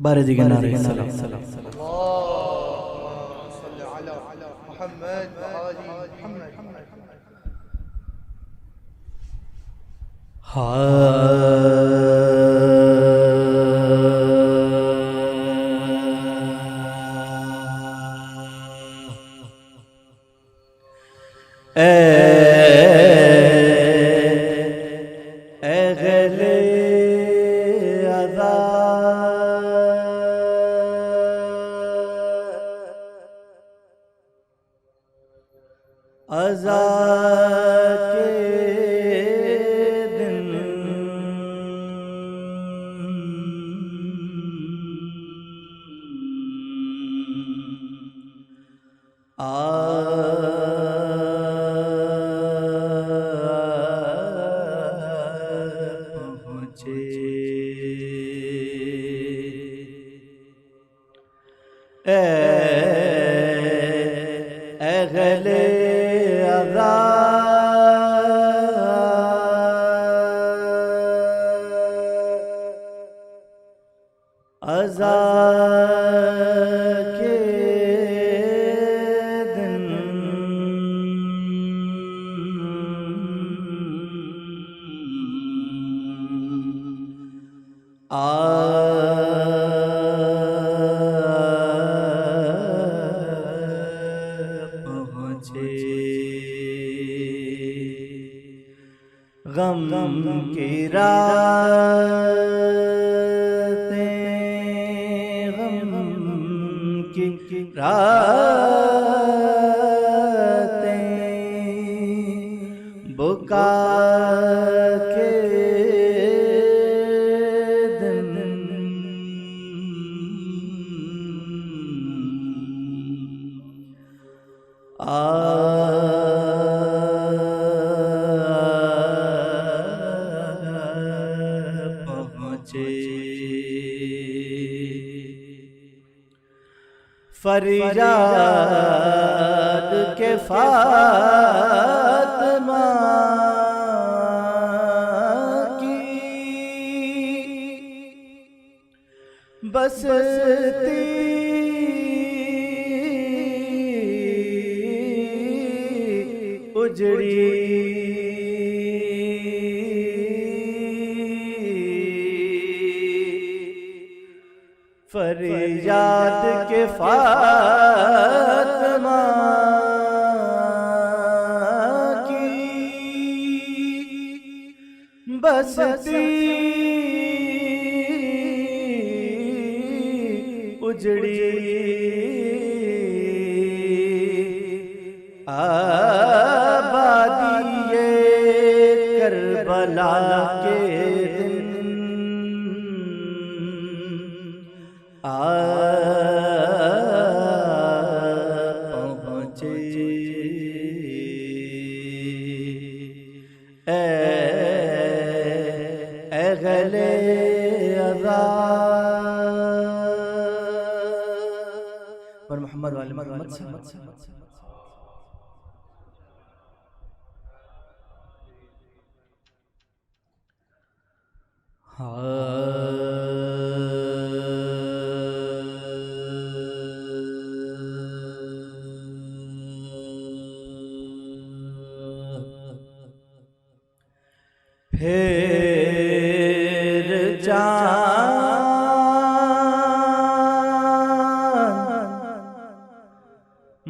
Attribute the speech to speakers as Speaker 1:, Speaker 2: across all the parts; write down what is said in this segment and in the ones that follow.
Speaker 1: بارے نعرہ السلام.
Speaker 2: اللهم صل على محمد وآل محمد.
Speaker 1: عزا کے دن پہنچے. اہل عزا عزا کے دن پہنچے. غم کی راتیں غم کی راتیں بکا کے دن پہنچے. فریاد کے فاطمہ کی بستی اجڑی. فریاد کے فاطمہ کی بستی اجڑی. آبادی کربلا کے دن پہنچے. اہل عزا پر محمد والے محمد پھر جان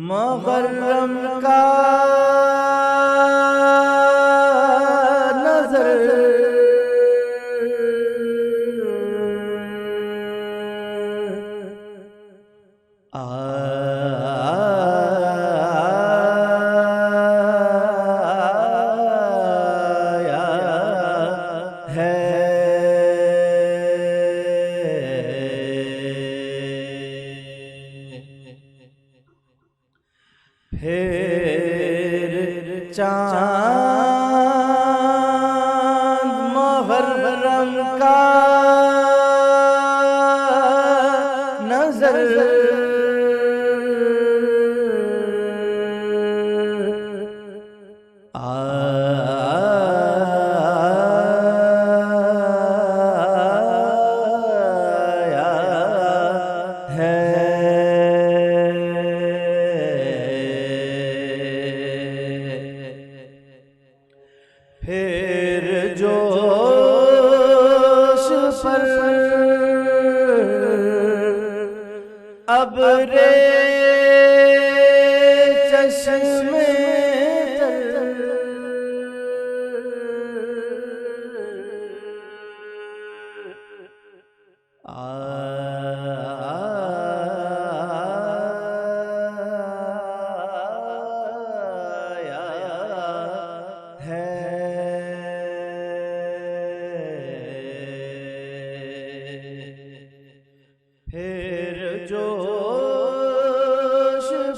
Speaker 1: محرم کا نظر پھر چاند محرم کا نظر آیا پر ابر چشم پھر جوش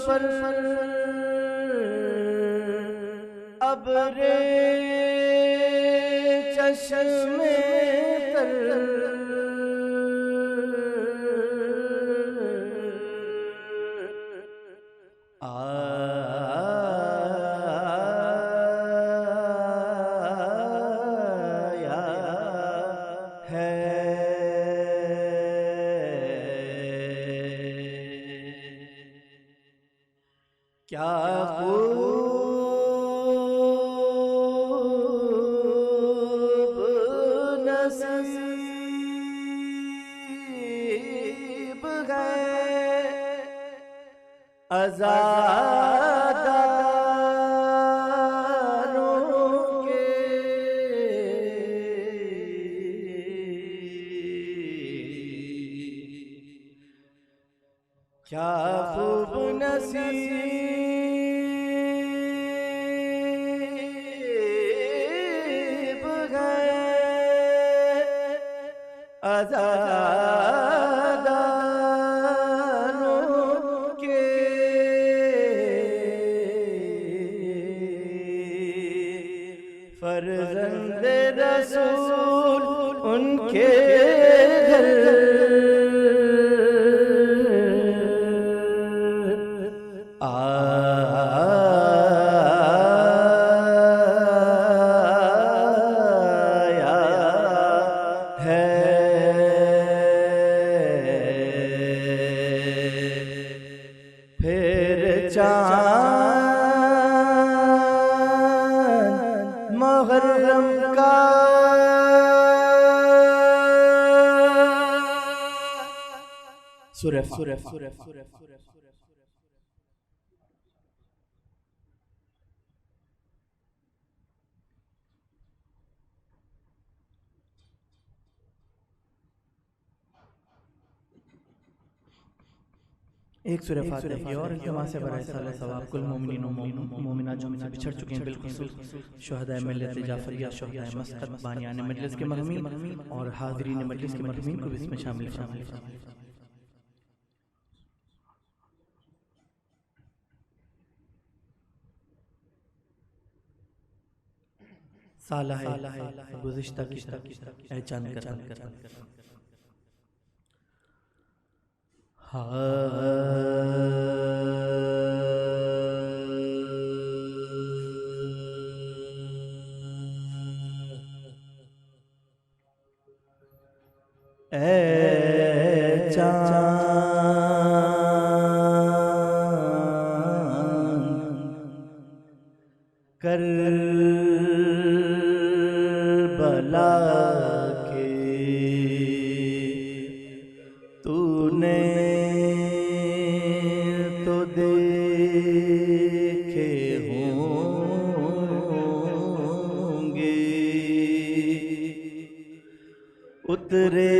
Speaker 1: پر ابر چشم تر آیا ہے کیا خوب نصیب ہے عزاداروں کے کیا خوب نصیب ہے عزاداروں کے فرزند رسول ان کے گھر آیا ہے پھر چاند محرم کا سورہ ایک سورہ فاتحہ کی اور التماس برائے صالح ثواب کل مومنین و مومنات جو ہم سے بچھڑ چکے ہیں بالخصوص شہداء ملت جعفریہ شہداء مسقط بانیان مجلس کے مرحومین اور حاضرین مجلس کے مرحومین کو بھی اس میں شامل فرمائے سالہ گزشتہ کی اے چاند کر اے چاند کربلا کے تو نے تو دیکھے ہوں گے اترے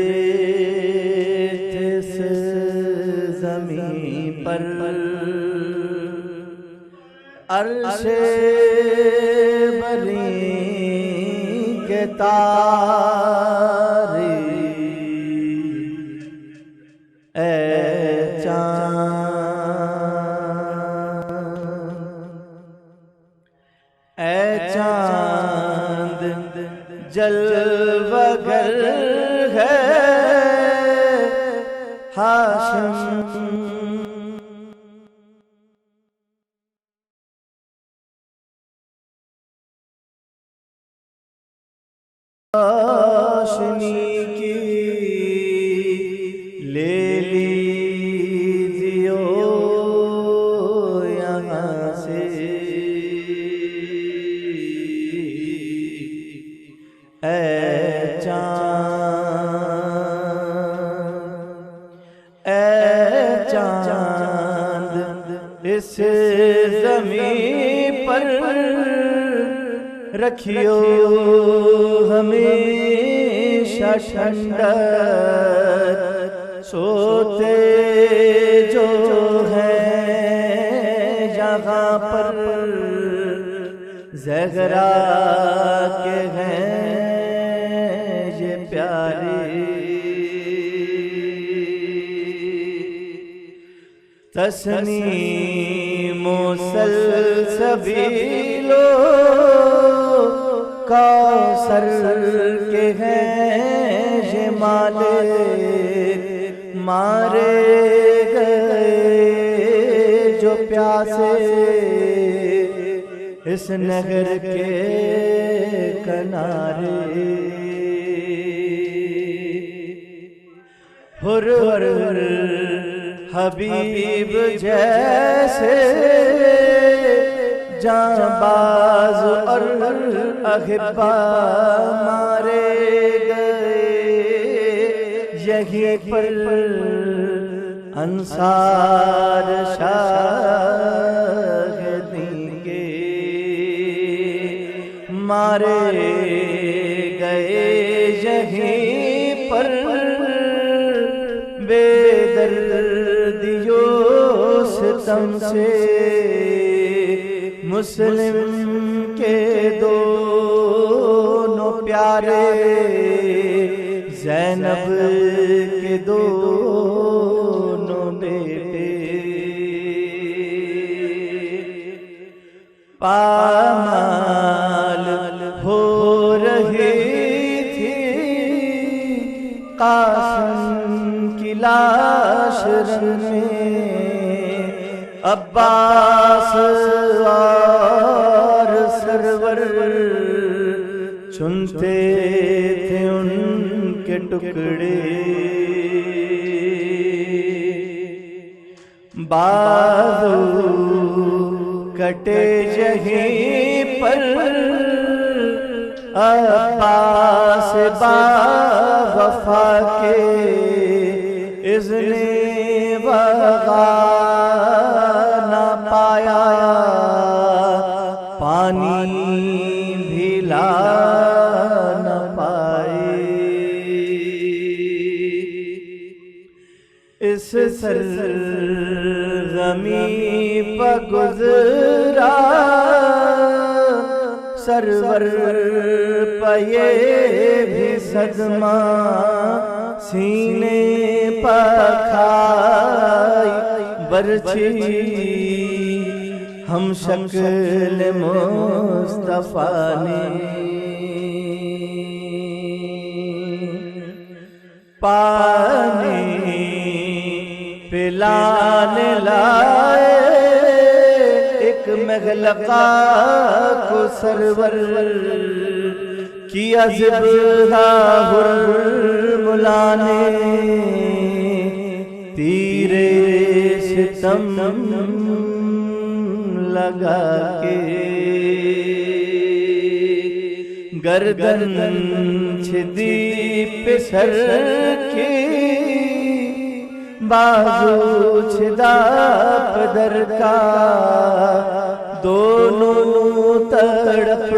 Speaker 1: جس زمین پر عرش بری کے تارے اے چاند جلوہ گر ہے ہاشم روشنی کی لے لیجیو یہاں سے اے چاند رکھیو ہمیشہ ٹھنڈک سوتے جو ہیں یہاں پر زہرا کے ہیں یہ پیارے تسنیم سلسبیلو کوثر کے ہیں یہ مالک مارے گئے جو پیاسے اس نگر کے کنارے ہر ہر حبیب جیسے جاں باز اور احبا مارے گئے یہیں پر انصار شاہدین کے مارے گئے یہیں پر بے دردیوں ستم سے مسلم کے دونوں پیارے زینب کے دونوں بیٹے پامال ہو رہی تھی قاسم کی لاش رنگ میں عباس اور سرور چنتے تھے ان کے ٹکڑے بازو کٹے یہیں پر عباس با وفا کے اذن وغا نہ پایا پانی بھی لا نہ پائے اس سرزمین پر گزرا سرور پہ یہ بھی صدمہ سینے پر کھائی برچھی ہم شکل مصطفیٰ نے پانی پلانے لائے ایک مغلقہ کو سرور کیا ذبح حرملا نے تیرے ستم لگا کے گردن چھدی پسر کی بازو چھدا پدر کا دونوں تڑپ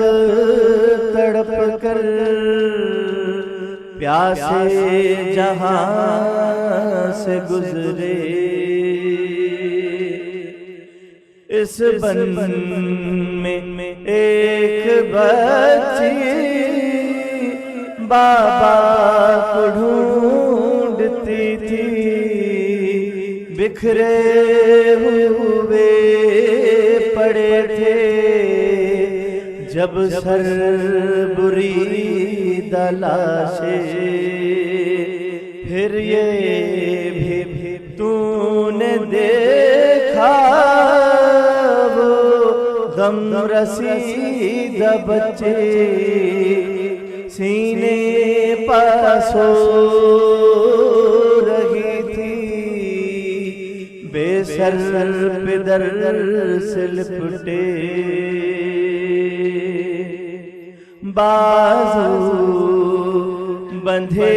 Speaker 1: تڑپ کر پیاسے جہاں سے گزرے اس بن میں ایک بچی بابا کو ڈھونڈتی تھی بکھرے ہوئے پڑے تھے جب سر بری دلاشے پھر یہ بھی تو نے دیکھا وہ غم رسیدہ بچے سینے پر سو رہی تھی بے سر پہ در سے لپٹے بازو بندھے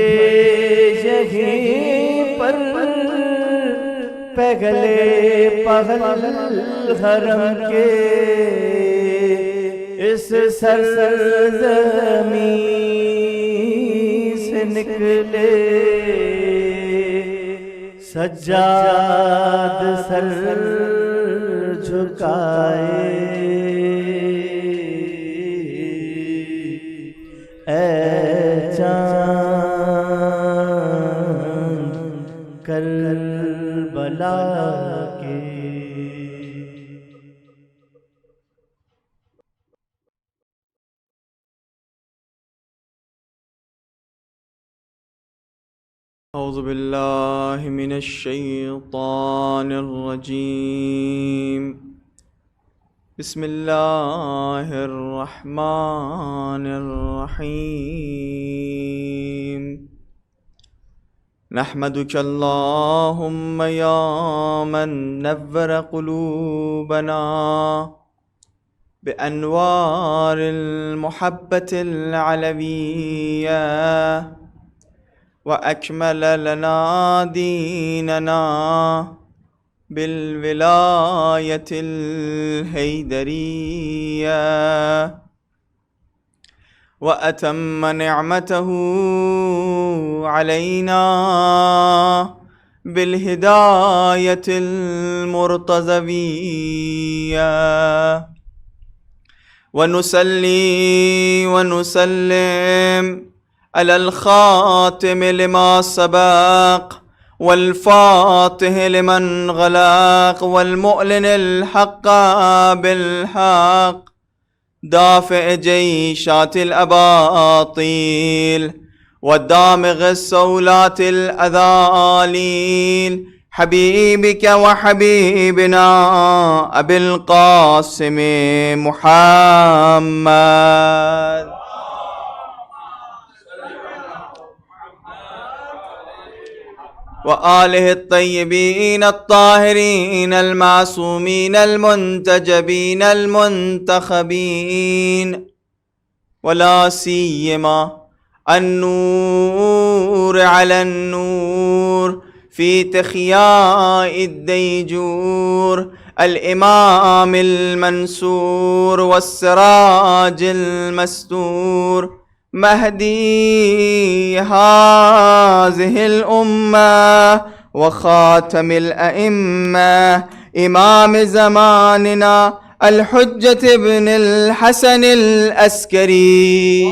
Speaker 1: یہیں پر پگلے پہل حرم کے اس سرزمین سے نکلے سجاد سر جھکائے، اے چاند کربلا کے۔
Speaker 3: اعوذ باللہ من الشیطان الرجیم، بسم اللہ الرحمن الرحیم، نحمدک اللہم یا من نور قلوبنا بانوار المحبت العلویہ، وأكمل لنا ديننا بالولاية الحيدرية، وأتم نعمته علينا بالهداية المرتضوية، ونصلي ونسلم على الخاتم لما سبق، والفاتح لمن غلق، والمؤلن الحق بالحق، دافع جيشات الأباطيل، ودامغ الصولات الأذاليل، حبيبك وحبيبنا أبي القاسم محمد، وآلہ الطیبین الطاہرین المعصومین المنتجبین المنتخبین، ولا سیما النور علی النور فی تخیاء الدیجور، الامام المنصور والسراج المستور، مہدی هذه الأمة وخاتم الأئمة، إمام زماننا الحجة ابن الحسن العسكري،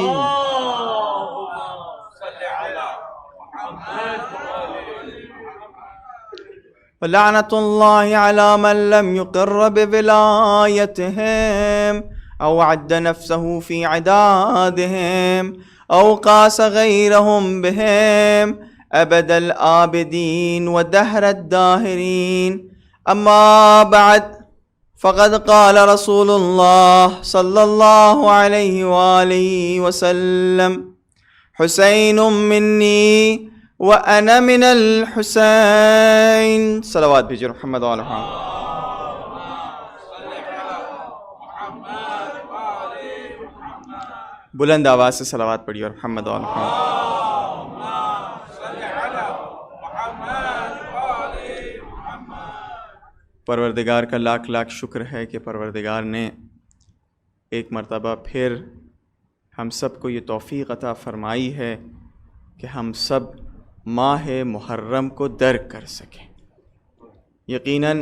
Speaker 3: ولعنة الله على من لم يقر بولايتهم، أو عد نفسه في عدادهم، أو قاس غيرهم بهم، أبد الآبدين ودهر الداهرين. أما بعد، فقد قال رسول الله صلى الله عليه وآله وسلم: حسين مني وأنا من الحسين. صلوات بھیجو محمد وعلى محمد. بلند آواز سے صلوات پڑھیے اور محمد وعلی محمد. پروردگار کا لاکھ لاکھ شکر ہے کہ پروردگار نے ایک مرتبہ پھر ہم سب کو یہ توفیق عطا فرمائی ہے کہ ہم سب ماہ محرم کو درک کر سکیں. یقیناً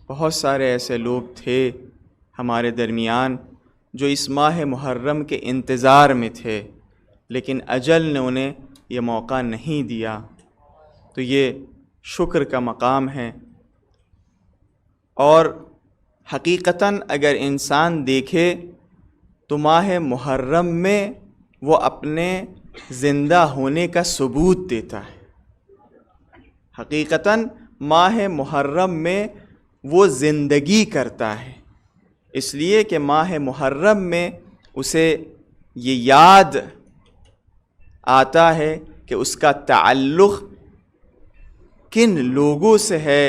Speaker 3: بہت سارے ایسے لوگ تھے ہمارے درمیان جو اس ماہ محرم کے انتظار میں تھے، لیکن اجل نے انہیں یہ موقع نہیں دیا. تو یہ شکر کا مقام ہے. اور حقیقتاً اگر انسان دیکھے تو ماہ محرم میں وہ اپنے زندہ ہونے کا ثبوت دیتا ہے. حقیقتاً ماہ محرم میں وہ زندگی کرتا ہے، اس لیے کہ ماہ محرم میں اسے یہ یاد آتا ہے کہ اس کا تعلق کن لوگوں سے ہے،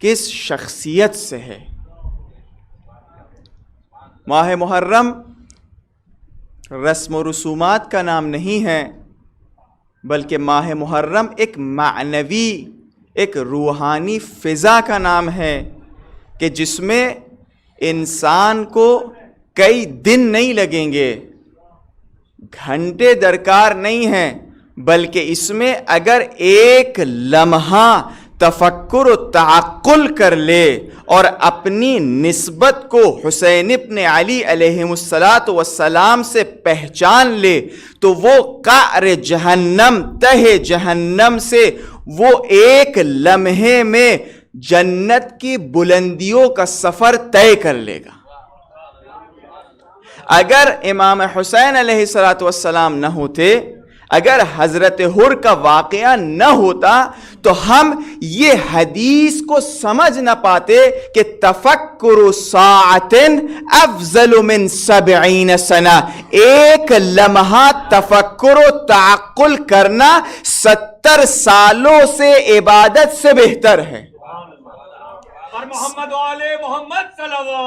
Speaker 3: کس شخصیت سے ہے. ماہ محرم رسم و رسومات کا نام نہیں ہے، بلکہ ماہ محرم ایک معنوی، ایک روحانی فضا کا نام ہے کہ جس میں انسان کو کئی دن نہیں لگیں گے، گھنٹے درکار نہیں ہیں، بلکہ اس میں اگر ایک لمحہ تفکر و تعقل کر لے اور اپنی نسبت کو حسین ابن علی علیہ السلام سے پہچان لے تو وہ قعر جہنم، تہ جہنم سے وہ ایک لمحے میں جنت کی بلندیوں کا سفر طے کر لے گا۔ اگر امام حسین علیہ السلام نہ ہوتے، اگر حضرت حر کا واقعہ نہ ہوتا تو ہم یہ حدیث کو سمجھ نہ پاتے کہ تفکر ساعت افضل من 70 سنہ، ایک لمحہ تفکر و تعقل کرنا 70 سالوں سے عبادت سے بہتر ہے۔
Speaker 4: اور محمد و آل محمد صلی اللہ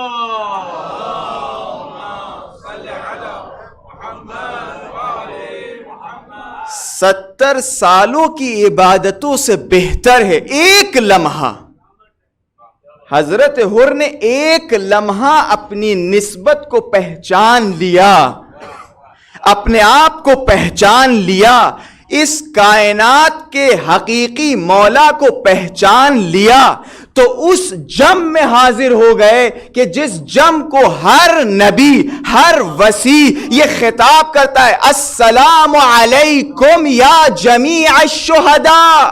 Speaker 3: 70 سالوں کی عبادتوں سے بہتر ہے ایک لمحہ۔ حضرت حر نے ایک لمحہ اپنی نسبت کو پہچان لیا، اپنے آپ کو پہچان لیا، اس کائنات کے حقیقی مولا کو پہچان لیا تو اس جم میں حاضر ہو گئے کہ جس جم کو ہر نبی، ہر وصی یہ خطاب کرتا ہے، السلام علیکم یا جمیع الشہداء۔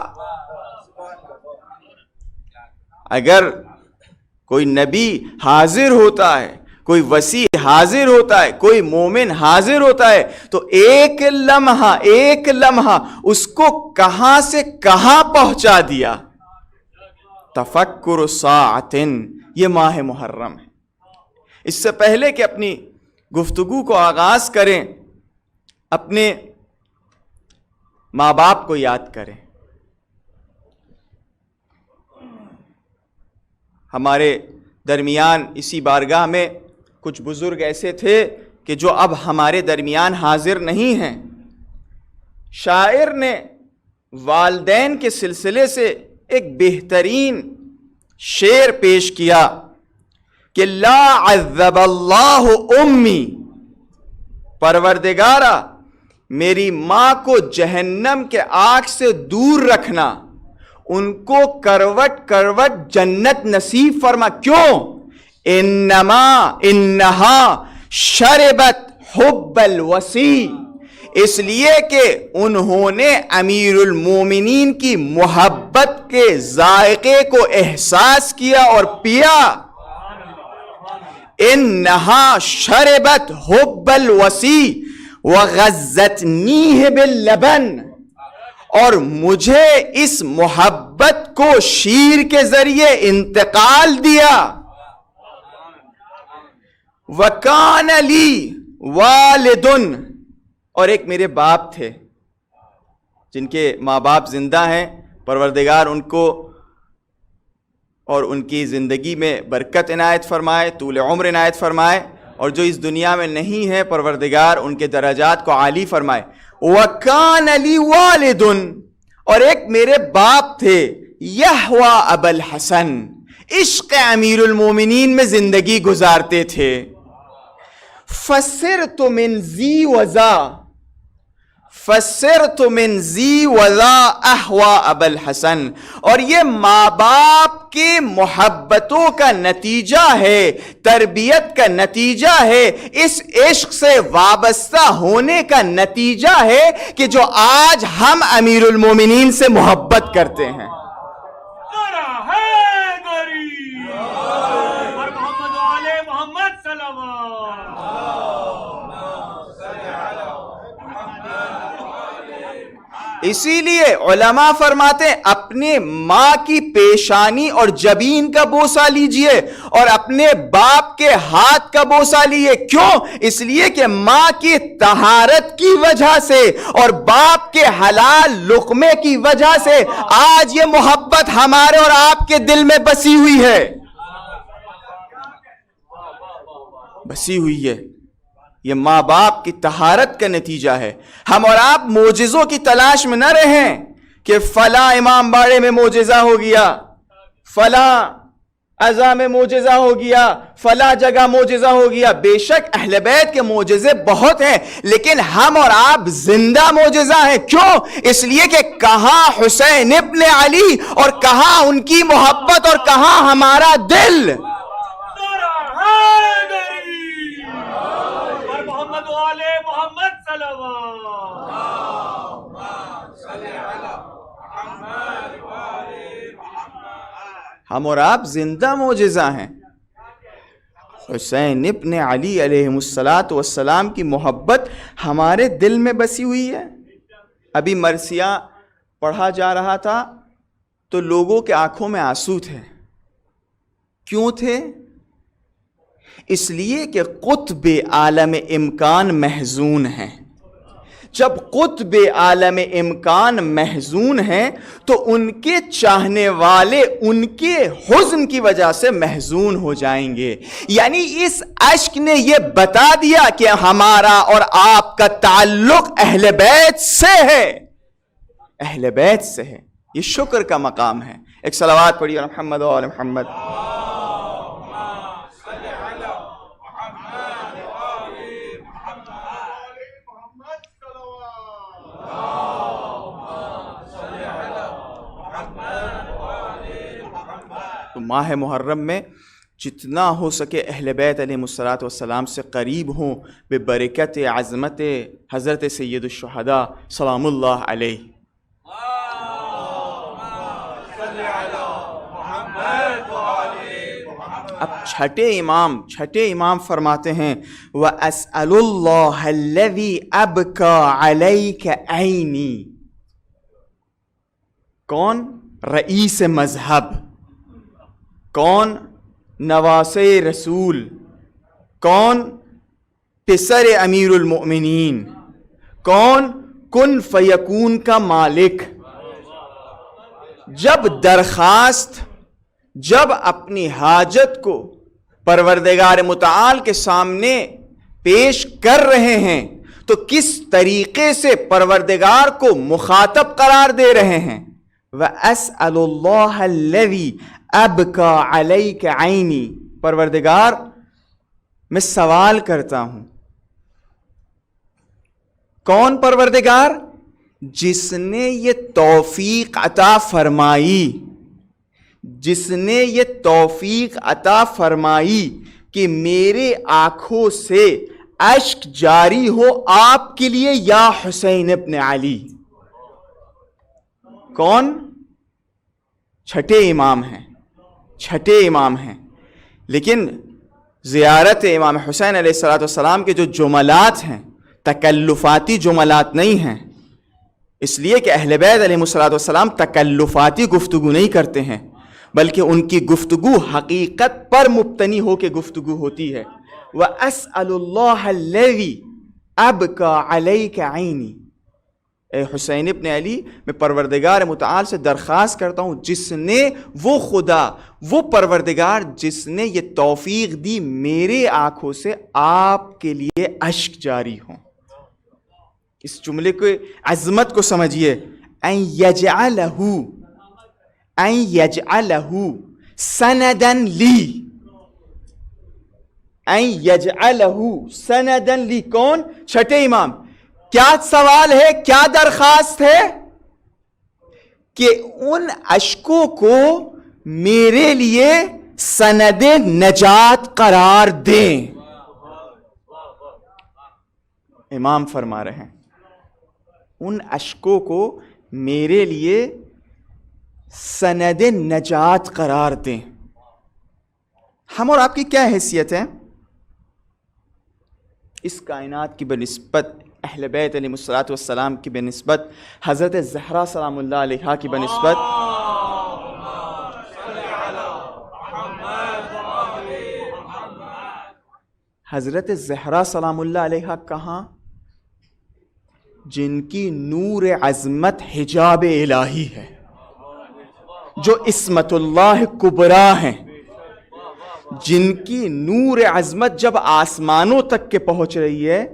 Speaker 3: اگر کوئی نبی حاضر ہوتا ہے، کوئی وصی حاضر ہوتا ہے، کوئی مومن حاضر ہوتا ہے تو ایک لمحہ اس کو کہاں سے کہاں پہنچا دیا۔ تفکر ساعتن، یہ ماہ محرم ہے۔ اس سے پہلے کہ اپنی گفتگو کو آغاز کریں، اپنے ماں باپ کو یاد کریں۔ ہمارے درمیان اسی بارگاہ میں کچھ بزرگ ایسے تھے کہ جو اب ہمارے درمیان حاضر نہیں ہیں۔ شاعر نے والدین کے سلسلے سے ایک بہترین شعر پیش کیا کہ لا عذب اللہ امی، پروردگارا میری ماں کو جہنم کے آگ سے دور رکھنا، ان کو کروٹ کروٹ جنت نصیب فرما۔ کیوں؟ انہا شربت حب الوصی، اس لیے کہ انہوں نے امیر المومنین کی محبت کے ذائقے کو احساس کیا اور پیا۔ انہا شربت حب الوصی وغزتنیہ باللبن، اور مجھے اس محبت کو شیر کے ذریعے انتقال دیا۔ وَكَانَ لِي وَالِدٌ، اور ایک میرے باپ تھے جن کے ماں باپ زندہ ہیں، پروردگار ان کو اور ان کی زندگی میں برکت عنایت فرمائے، طول عمر عنایت فرمائے، اور جو اس دنیا میں نہیں ہے پروردگار ان کے درجات کو عالی فرمائے۔ وَكَانَ لِي وَالِدٌ، اور ایک میرے باپ تھے یحویٰ ابا الحسن، عشق امیر المومنین میں زندگی گزارتے تھے۔ فَسِرْتُ مِنْ ذِي وَذَا أَحْوَىٰ أَبَا الْحَسَنِ، اور یہ ماں باپ کی محبتوں کا نتیجہ ہے، تربیت کا نتیجہ ہے، اس عشق سے وابستہ ہونے کا نتیجہ ہے کہ جو آج ہم امیر المومنین سے محبت کرتے ہیں۔
Speaker 4: اور محمد و آل محمد صلی اللہ
Speaker 3: اسی لیے علماء فرماتے ہیں اپنے ماں کی پیشانی اور جبین کا بوسہ لیجئے اور اپنے باپ کے ہاتھ کا بوسہ لیجئے۔ کیوں؟ اس لیے کہ ماں کی طہارت کی وجہ سے اور باپ کے حلال لقمے کی وجہ سے آج یہ محبت ہمارے اور آپ کے دل میں بسی ہوئی ہے، بسی ہوئی ہے۔ یہ ماں باپ کی طہارت کا نتیجہ ہے۔ ہم اور آپ معجزوں کی تلاش میں نہ رہیں کہ فلاں امام باڑے میں معجزہ ہو گیا، فلاں ازا میں معجزہ ہو گیا، فلاں جگہ معجزہ ہو گیا. بے شک اہل بیت کے معجزے بہت ہیں، لیکن ہم اور آپ زندہ معجزہ ہیں. کیوں؟ اس لیے کہ کہاں حسین ابن علی اور کہاں ان کی محبت اور کہاں ہمارا دل.
Speaker 4: محمد والے محمد صلوات.
Speaker 3: ہم اور آپ زندہ معجزہ ہیں. حسین ابن علی علیہ السلام کی محبت ہمارے دل میں بسی ہوئی ہے. ابھی مرثیہ پڑھا جا رہا تھا تو لوگوں کے آنکھوں میں آنسو تھے. کیوں تھے؟ اس لیے کہ قطب عالم امکان محزون ہیں. جب قطب عالم امکان محزون ہیں تو ان کے چاہنے والے ان کے حزن کی وجہ سے محزون ہو جائیں گے. یعنی اس عشق نے یہ بتا دیا کہ ہمارا اور آپ کا تعلق اہل بیت سے ہے، اہل بیت سے ہے. یہ شکر کا مقام ہے. ایک صلوات پڑھیے محمد و آل محمد. تو ماہ محرم میں جتنا ہو سکے اہل بیت علیہ السلام سے قریب ہوں ببرکت عظمت حضرت سید الشہداء سلام اللہ علیہ. اب چھٹے امام فرماتے ہیں وَأَسْأَلُ اللَّهَ الَّذِي أَبْكَى عَلَيْكَ عَيْنِي. کون؟ رئیس مذہب. کون؟ نواسے رسول. کون؟ پسر امیر المؤمنین. کون؟ کن فیکون کا مالک. جب درخواست، جب اپنی حاجت کو پروردگار متعال کے سامنے پیش کر رہے ہیں تو کس طریقے سے پروردگار کو مخاطب قرار دے رہے ہیں؟ وَأَسْأَلُ اللَّهَ الَّذِي أَبْكَى عَلَيْكَ عَيْنِي. پروردگار میں سوال کرتا ہوں. کون پروردگار؟ جس نے یہ توفیق عطا فرمائی، جس نے یہ توفیق عطا فرمائی کہ میرے آنکھوں سے اشک جاری ہو آپ کے لیے یا حسین ابن علی. کون؟ چھٹے امام ہیں، چھٹے امام ہیں. لیکن زیارت امام حسین علیہ السلام کے جو جملات ہیں تکلفاتی جملات نہیں ہیں. اس لیے کہ اہل بیت علیہ السلام تکلفاتی گفتگو نہیں کرتے ہیں، بلکہ ان کی گفتگو حقیقت پر مبتنی ہو کے گفتگو ہوتی ہے. وَأَسْأَلُ اللَّهَ الَّذِي أَبْكَى عَلَيْكَ عَيْنِي. اے حسین ابن علی، میں پروردگار متعال سے درخواست کرتا ہوں جس نے، وہ خدا، وہ پروردگار جس نے یہ توفیق دی میرے آنکھوں سے آپ کے لیے اشک جاری ہوں. اس جملے کو عظمت کو سمجھیے. ان یجعلہ سنداً لی، ان یجعلہ سنداً لی. کون؟ چھٹے امام. کیا سوال ہے، کیا درخواست ہے؟ کہ ان اشکوں کو میرے لیے سند نجات قرار دیں. امام فرما رہے ہیں ان اشکوں کو میرے لیے سند نجات قرار دیں. ہم اور آپ کی کیا حیثیت ہے اس کائنات کی بنسبت اہل بیت علیہ السلام کی بنسبت حضرت زہرا سلام اللہ علیہا کی بنسبت؟ حضرت زہرا سلام اللہ علیہا کہاں؟ جن کی نور عظمت حجاب الہی ہے، جو عصمت اللہ کبریٰ ہیں، جن کی نور عظمت جب آسمانوں تک کے پہنچ رہی ہے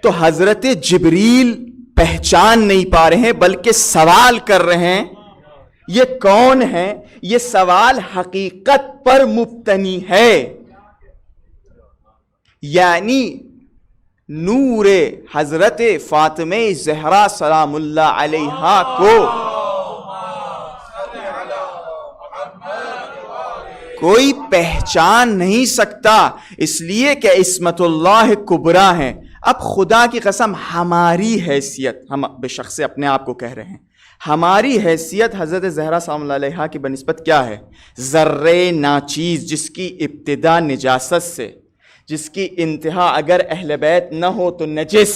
Speaker 3: تو حضرت جبریل پہچان نہیں پا رہے ہیں، بلکہ سوال کر رہے ہیں یہ کون ہے؟ یہ سوال حقیقت پر مبتنی ہے، یعنی نور حضرت فاطمہ زہرا سلام اللہ علیہا کو کوئی پہچان نہیں سکتا، اس لیے کہ عصمت اللہ کبریٰ ہے۔ اب خدا کی قسم ہماری حیثیت، ہم بشخص اپنے آپ کو کہہ رہے ہیں، ہماری حیثیت حضرت زہرا سلام اللہ علیہا کی بنسبت کیا ہے؟ ذرے ناچیز، جس کی ابتدا نجاست سے، جس کی انتہا اگر اہل بیت نہ ہو تو نجس،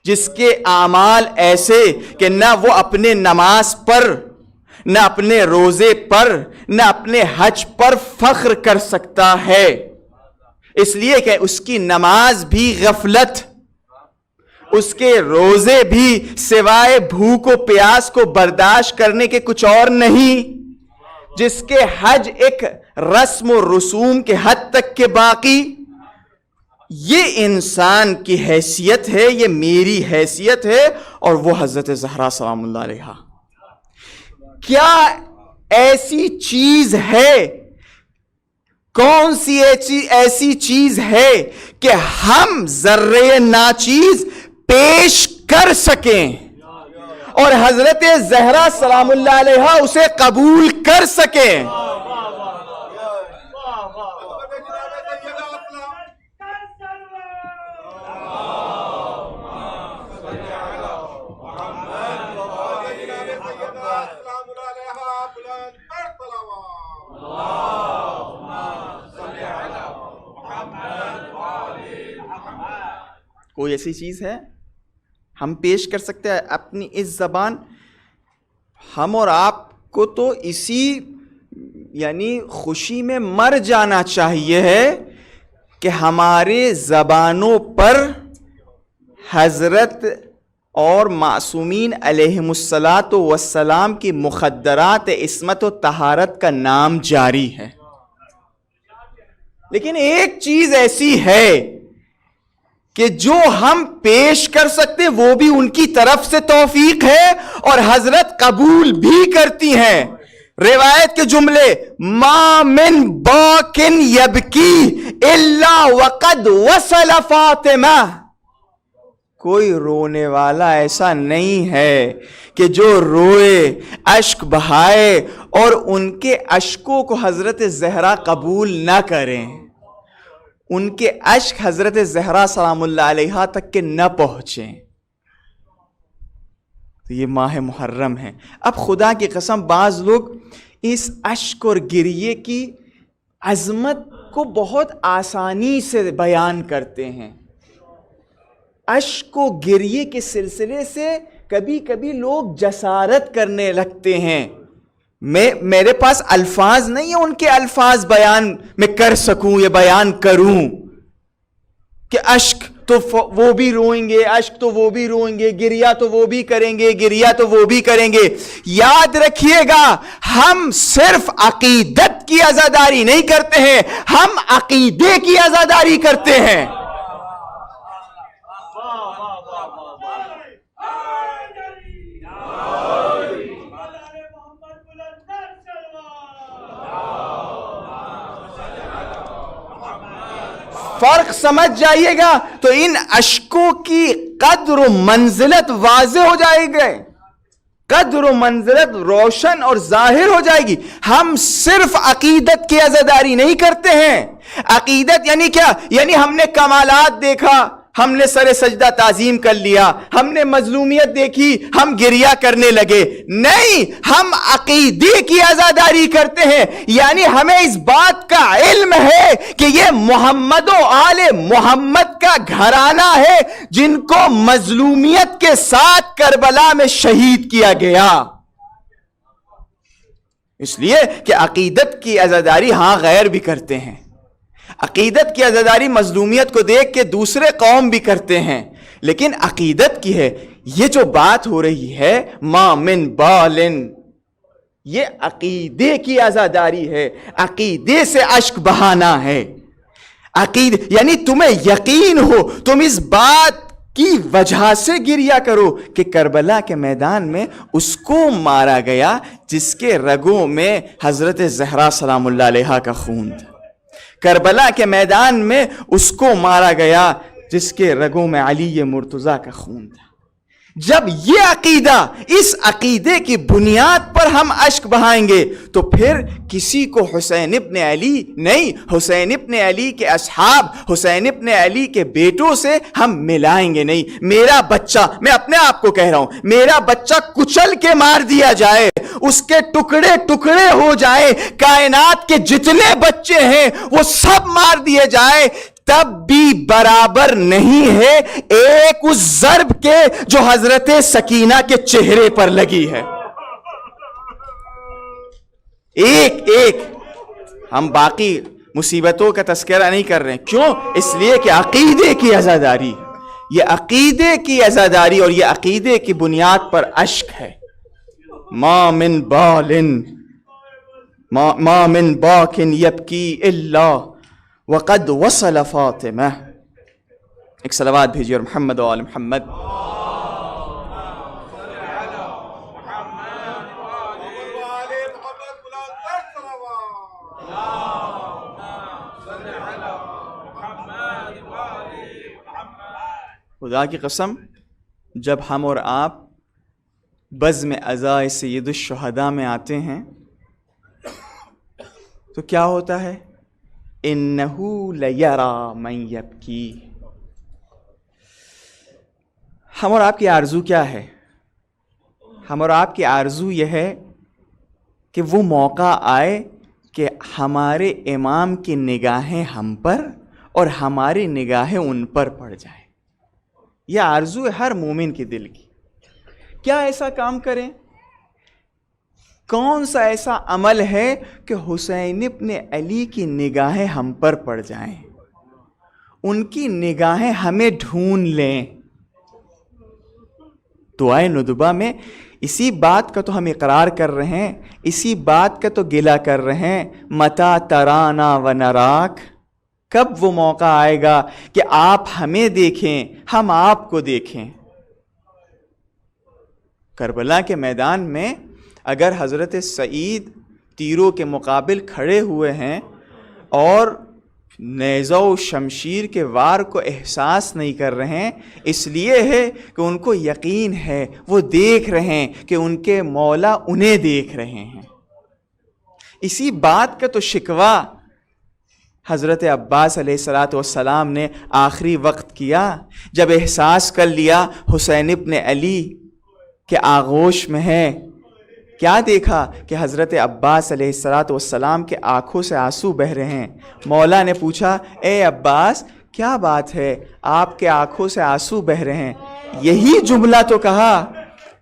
Speaker 3: جس کے اعمال ایسے کہ نہ وہ اپنے نماز پر، نہ اپنے روزے پر، نہ اپنے حج پر فخر کر سکتا ہے، اس لیے کہ اس کی نماز بھی غفلت، اس کے روزے بھی سوائے بھوک و پیاس کو برداشت کرنے کے کچھ اور نہیں، جس کے حج ایک رسم و رسوم کے حد تک کے باقی۔ یہ انسان کی حیثیت ہے، یہ میری حیثیت ہے، اور وہ حضرت زہرا سلام اللہ علیہا۔ کیا ایسی چیز ہے، کون سی ایسی چیز ہے کہ ہم ذرے ناچیز پیش کر سکیں اور حضرت زہرا سلام اللہ علیہا اسے قبول کر سکیں؟ کوئی ایسی چیز ہے ہم پیش کر سکتے ہیں اپنی اس زبان؟ ہم اور آپ کو تو اسی یعنی خوشی میں مر جانا چاہیے ہے کہ ہمارے زبانوں پر حضرت اور معصومین علیہم الصلاۃ والسلام کی مخدرات عصمت و طہارت کا نام جاری ہے، لیکن ایک چیز ایسی ہے کہ جو ہم پیش کر سکتے وہ بھی ان کی طرف سے توفیق ہے اور حضرت قبول بھی کرتی ہیں۔ روایت کے جملے، ما من باکن یبکی الا وقد وصل فاطمہ، کوئی رونے والا ایسا نہیں ہے کہ جو روئے، اشک بہائے اور ان کے اشکوں کو حضرت زہرا قبول نہ کریں، ان کے اشک حضرت زہرا سلام اللہ علیہا تک کے نہ پہنچیں۔ تو یہ ماہ محرم ہے۔ اب خدا کی قسم بعض لوگ اس اشک اور گریے کی عظمت کو بہت آسانی سے بیان کرتے ہیں۔ اشک و گریے کے سلسلے سے کبھی کبھی لوگ جسارت کرنے لگتے ہیں، میرے پاس الفاظ نہیں ہیں ان کے الفاظ بیان میں کر سکوں، یہ بیان کروں کہ اشک تو وہ بھی روئیں گے، اشک تو وہ بھی روئیں گے، گریا تو وہ بھی کریں گے، گریا تو وہ بھی کریں گے۔ یاد رکھیے گا، ہم صرف عقیدت کی عزاداری نہیں کرتے ہیں، ہم عقیدے کی عزاداری کرتے ہیں۔ فرق سمجھ جائیے گا تو ان اشکوں کی قدر و منزلت واضح ہو جائے گی، قدر و منزلت روشن اور ظاہر ہو جائے گی۔ ہم صرف عقیدت کی عزاداری نہیں کرتے ہیں۔ عقیدت یعنی کیا؟ یعنی ہم نے کمالات دیکھا، ہم نے سر سجدہ تعظیم کر لیا، ہم نے مظلومیت دیکھی، ہم گریہ کرنے لگے۔ نہیں، ہم عقیدے کی عزاداری کرتے ہیں، یعنی ہمیں اس بات کا علم ہے کہ یہ محمد و آل محمد کا گھرانہ ہے جن کو مظلومیت کے ساتھ کربلا میں شہید کیا گیا۔ اس لیے کہ عقیدت کی عزاداری ہاں غیر بھی کرتے ہیں، عقیدت کی عزاداری مظلومیت کو دیکھ کے دوسرے قوم بھی کرتے ہیں، لیکن عقیدت کی ہے۔ یہ جو بات ہو رہی ہے ما من بالن، یہ عقیدے کی عزاداری ہے، عقیدے سے اشک بہانا ہے۔ یعنی تمہیں یقین ہو، تم اس بات کی وجہ سے گریا کرو کہ کربلا کے میدان میں اس کو مارا گیا جس کے رگوں میں حضرت زہرا سلام اللہ علیہا کا خون تھا. کربلا کے میدان میں اس کو مارا گیا جس کے رگوں میں علی مرتضیٰ کا خون تھا. جب یہ عقیدہ، اس عقیدے کی بنیاد پر ہم اشک بہائیں گے تو پھر کسی کو حسین ابن علی نہیں، حسین ابن علی کے اصحاب، حسین ابن علی کے بیٹوں سے ہم ملائیں گے نہیں. میرا بچہ، میں اپنے آپ کو کہہ رہا ہوں، میرا بچہ کچل کے مار دیا جائے، اس کے ٹکڑے ٹکڑے ہو جائے، کائنات کے جتنے بچے ہیں وہ سب مار دیے جائے، تب بھی برابر نہیں ہے ایک اس ضرب کے جو حضرت سکینہ کے چہرے پر لگی ہے. ایک ہم باقی مصیبتوں کا تذکرہ نہیں کر رہے ہیں. کیوں؟ اس لیے کہ عقیدے کی عزاداری، یہ عقیدے کی عزاداری اور یہ عقیدے کی بنیاد پر اشک ہے. ما من باکن یبکی الا وقد وصل فاطمہ. ایک صلوات بھیجیے اور محمد و آل محمد. خدا کی قسم، جب ہم اور آپ بزم عزائے سید الشہداء میں آتے ہیں تو کیا ہوتا ہے؟ انہو لیرا من یبکی. ہم اور آپ کی آرزو کیا ہے؟ ہم اور آپ کی آرزو یہ ہے کہ وہ موقع آئے کہ ہمارے امام کی نگاہیں ہم پر اور ہماری نگاہیں ان پر پڑ جائیں. یہ آرزو ہے ہر مومن کے دل کی. کیا ایسا کام کریں؟ کون سا ایسا عمل ہے کہ حسین ابن علی کی نگاہیں ہم پر پڑ جائیں، ان کی نگاہیں ہمیں ڈھونڈ لیں؟ دعائے ندبہ میں اسی بات کا تو ہم اقرار کر رہے ہیں، اسی بات کا تو گلہ کر رہے ہیں. متا ترانا و نراک، کب وہ موقع آئے گا کہ آپ ہمیں دیکھیں، ہم آپ کو دیکھیں. کربلا کے میدان میں اگر حضرت سعید تیروں کے مقابل کھڑے ہوئے ہیں اور نیزہ و شمشیر کے وار کو احساس نہیں کر رہے ہیں، اس لیے ہے کہ ان کو یقین ہے، وہ دیکھ رہے ہیں کہ ان کے مولا انہیں دیکھ رہے ہیں. اسی بات کا تو شکوہ حضرت عباس علیہ السلام نے آخری وقت کیا جب احساس کر لیا حسین ابن علی کے آغوش میں ہے. کیا دیکھا کہ حضرت عباس علیہ السلام کے آنکھوں سے آنسو بہہ رہے ہیں. مولا نے پوچھا، اے عباس کیا بات ہے، آپ کے آنکھوں سے آنسو بہہ رہے ہیں؟ یہی جملہ تو کہا،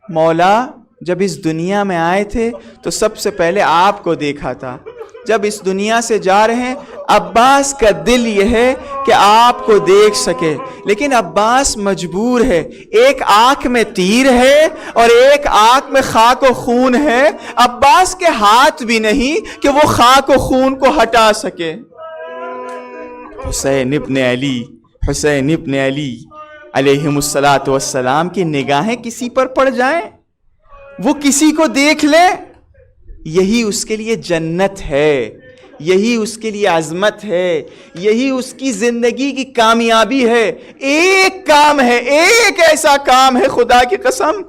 Speaker 3: مولا جب اس دنیا میں آئے تھے تو سب سے پہلے آپ کو دیکھا تھا، جب اس دنیا سے جا رہے ہیں عباس کا دل یہ ہے کہ آپ کو دیکھ سکے، لیکن عباس مجبور ہے، ایک آنکھ میں تیر ہے اور ایک آنکھ میں خاک و خون ہے. عباس کے ہاتھ بھی نہیں کہ وہ خاک و خون کو ہٹا سکے. حسین ابن علی علیہم السلام کی نگاہیں کسی پر پڑ جائیں، وہ کسی کو دیکھ لے، یہی اس کے لیے جنت ہے، یہی اس کے لیے عظمت ہے، یہی اس کی زندگی کی کامیابی ہے. ایک کام ہے، ایک ایسا کام ہے، خدا کی قسم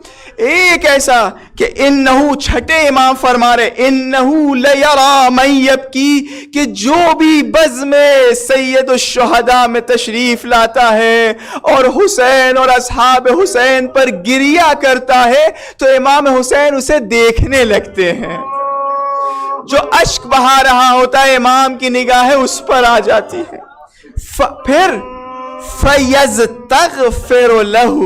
Speaker 3: ایک ایسا کہ انہو، چھٹے امام فرما رہے، انہو لیرا من یبکی، کہ جو بھی بزم سید الشہداء میں تشریف لاتا ہے اور حسین اور اصحاب حسین پر گریہ کرتا ہے تو امام حسین اسے دیکھنے لگتے ہیں. جو اشک بہا رہا ہوتا ہے امام کی نگاہیں اس پر آ جاتی ہے. پھر فَيَزْتَغْفِرُ لَهُ،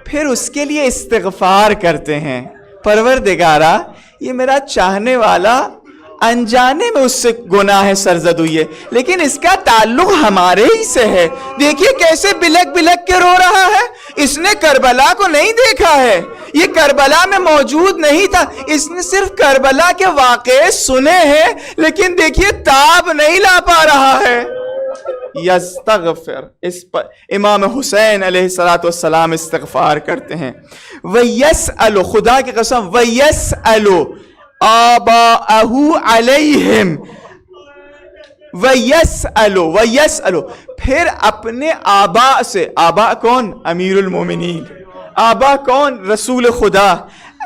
Speaker 3: پھر اس کے لیے استغفار کرتے ہیں. پروردگارا یہ میرا چاہنے والا انجانے میں اس سے گناہ سرزد ہوئی ہے، لیکن اس کا تعلق ہمارے ہی سے ہے. دیکھیے کیسے بلک بلک کے رو رہا ہے. اس نے کربلا کو نہیں دیکھا ہے، یہ کربلا میں موجود نہیں تھا، اس نے صرف کربلا کے واقعے سنے ہیں، لیکن دیکھیے تاب نہیں لا پا رہا ہے. یستغفر، اس پر امام حسین علیہ الصلوۃ والسلام استغفار کرتے ہیں. وَيَسْأَلُ، خدا کی قسم، وَيَسْأَلُ آبَاءَهُ عَلَيْهِمْ، وَيَسْأَلُ، پھر اپنے آباء سے، آباء کون؟ امیر المومنین. آباء کون؟ رسول خدا.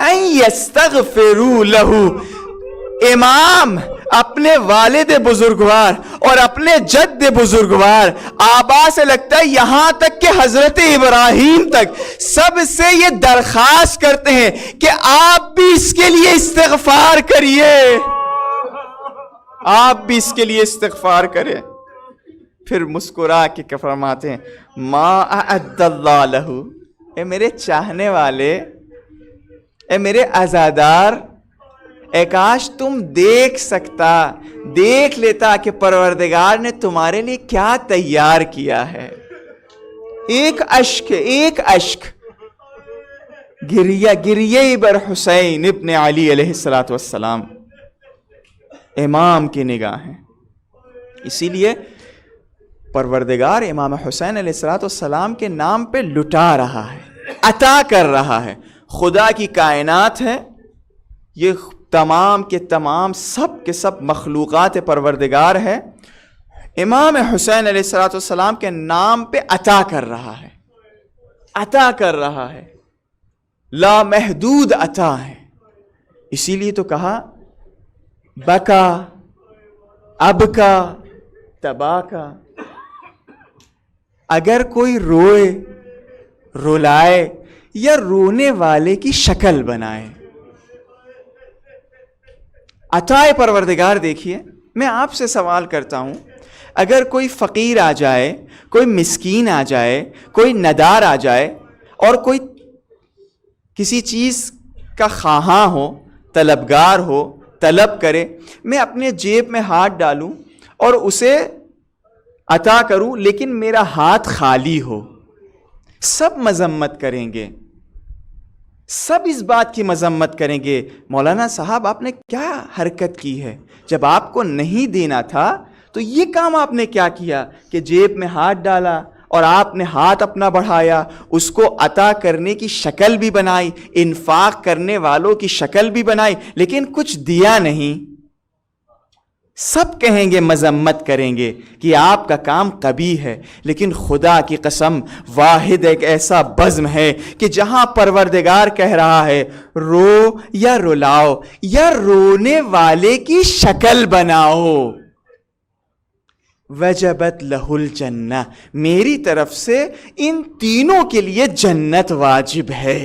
Speaker 3: اَن يَسْتَغْفِرُوا لَهُ، امام اپنے والد بزرگوار اور اپنے جد بزرگوار آبا سے لگتا ہے یہاں تک کہ حضرت ابراہیم تک سب سے یہ درخواست کرتے ہیں کہ آپ بھی اس کے لیے استغفار کریے، آپ بھی اس کے لیے استغفار کریں. پھر مسکرا کے فرماتے ہیں ما اعد اللہ لہ، اے میرے چاہنے والے، اے میرے عزادار، اے کاش تم دیکھ لیتا کہ پروردگار نے تمہارے لیے کیا تیار کیا ہے. ایک اشک گریہ بر حسین ابن علی علیہ الصلوۃ والسلام، امام کی نگاہیں. اسی لیے پروردگار امام حسین علیہ الصلوۃ والسلام کے نام پہ لٹا رہا ہے، عطا کر رہا ہے. خدا کی کائنات ہے، یہ تمام کے تمام سب کے سب مخلوقات پروردگار ہے، امام حسین علیہ الصلوۃ والسلام کے نام پہ عطا کر رہا ہے، لامحدود عطا ہے. اسی لیے تو کہا بکا ابکا تباکا، اگر کوئی روئے، رلائے یا رونے والے کی شکل بنائے. عطائے پروردگار دیکھیے. میں آپ سے سوال کرتا ہوں، اگر کوئی فقیر آ جائے، کوئی مسکین آ جائے، کوئی ندار آ جائے اور کوئی کسی چیز کا خواہاں ہو، طلبگار ہو، طلب کرے، میں اپنے جیب میں ہاتھ ڈالوں اور اسے عطا کروں لیکن میرا ہاتھ خالی ہو، سب مذمت کریں گے، سب اس بات کی مذمت کریں گے مولانا صاحب آپ نے کیا حرکت کی ہے، جب آپ کو نہیں دینا تھا تو یہ کام آپ نے کیا کیا کہ جیب میں ہاتھ ڈالا اور آپ نے ہاتھ اپنا بڑھایا، اس کو عطا کرنے کی شکل بھی بنائی، انفاق کرنے والوں کی شکل بھی بنائی، لیکن کچھ دیا نہیں. سب کہیں گے، مذمت کریں گے کہ آپ کا کام قبیح ہے. لیکن خدا کی قسم واحد ایک ایسا بزم ہے کہ جہاں پروردگار کہہ رہا ہے رو یا رلاؤ یا رونے والے کی شکل بناؤ، وجبت لہ الجنہ، میری طرف سے ان تینوں کے لیے جنت واجب ہے.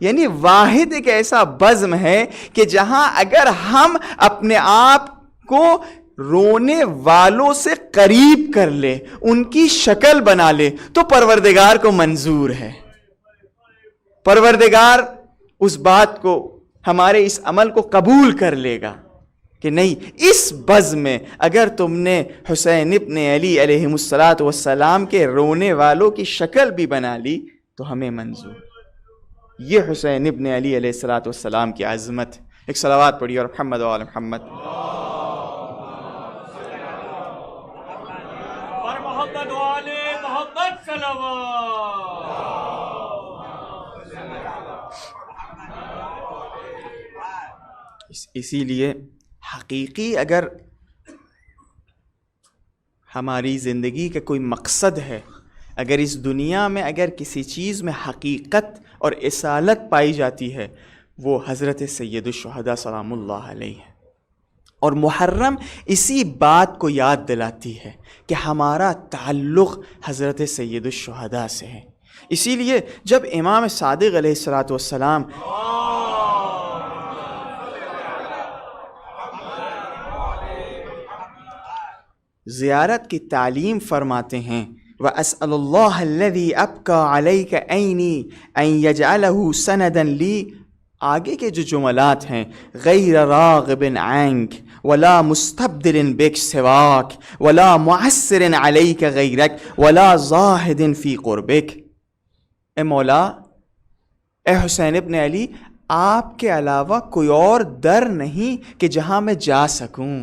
Speaker 3: یعنی واحد ایک ایسا بزم ہے کہ جہاں اگر ہم اپنے آپ کو رونے والوں سے قریب کر لے، ان کی شکل بنا لے تو پروردگار کو منظور ہے. پروردگار اس بات کو، ہمارے اس عمل کو قبول کر لے گا کہ نہیں، اس بزم میں اگر تم نے حسین ابن علی علیہ الصلوۃ والسلام کے رونے والوں کی شکل بھی بنا لی تو ہمیں منظور. یہ حسین ابن علی علیہ الصلوۃ والسلام کی عظمت. ایک صلوات پڑھیے اور محمد و آل محمد.
Speaker 4: پر محمد و آل محمد صلوات.
Speaker 3: اسی لیے حقیقی اگر ہماری زندگی کا کوئی مقصد ہے، اگر اس دنیا میں اگر کسی چیز میں حقیقت اور اصالت پائی جاتی ہے، وہ حضرت سید الشہداء سلام اللہ علیہ ہے. اور محرم اسی بات کو یاد دلاتی ہے کہ ہمارا تعلق حضرت سید الشہداء سے ہے. اسی لیے جب امام صادق علیہ الصلوۃ والسلام زیارت کی تعلیم فرماتے ہیں، وَأَسْأَلُ اللَّهَ الَّذِي أَبْقَى عَلَيْكَ عَيْنِي أَن يَجْعَلَهُ سَنَدًا لِي، آگے کے جو جملات ہیں، غَيْرَ رَاغِبٍ عَنْكَ وَلَا مُسْتَبْدِلٍ بِكَ سِوَاكَ وَلَا مُعَسِّرٍ عَلَيْكَ غَيْرَكَ وَلَا زَاهِدٍ فِي قُرْبِكَ. اے مولا، اے حسین ابن علی، آپ کے علاوہ کوئی اور در نہیں کہ جہاں میں جا سکوں،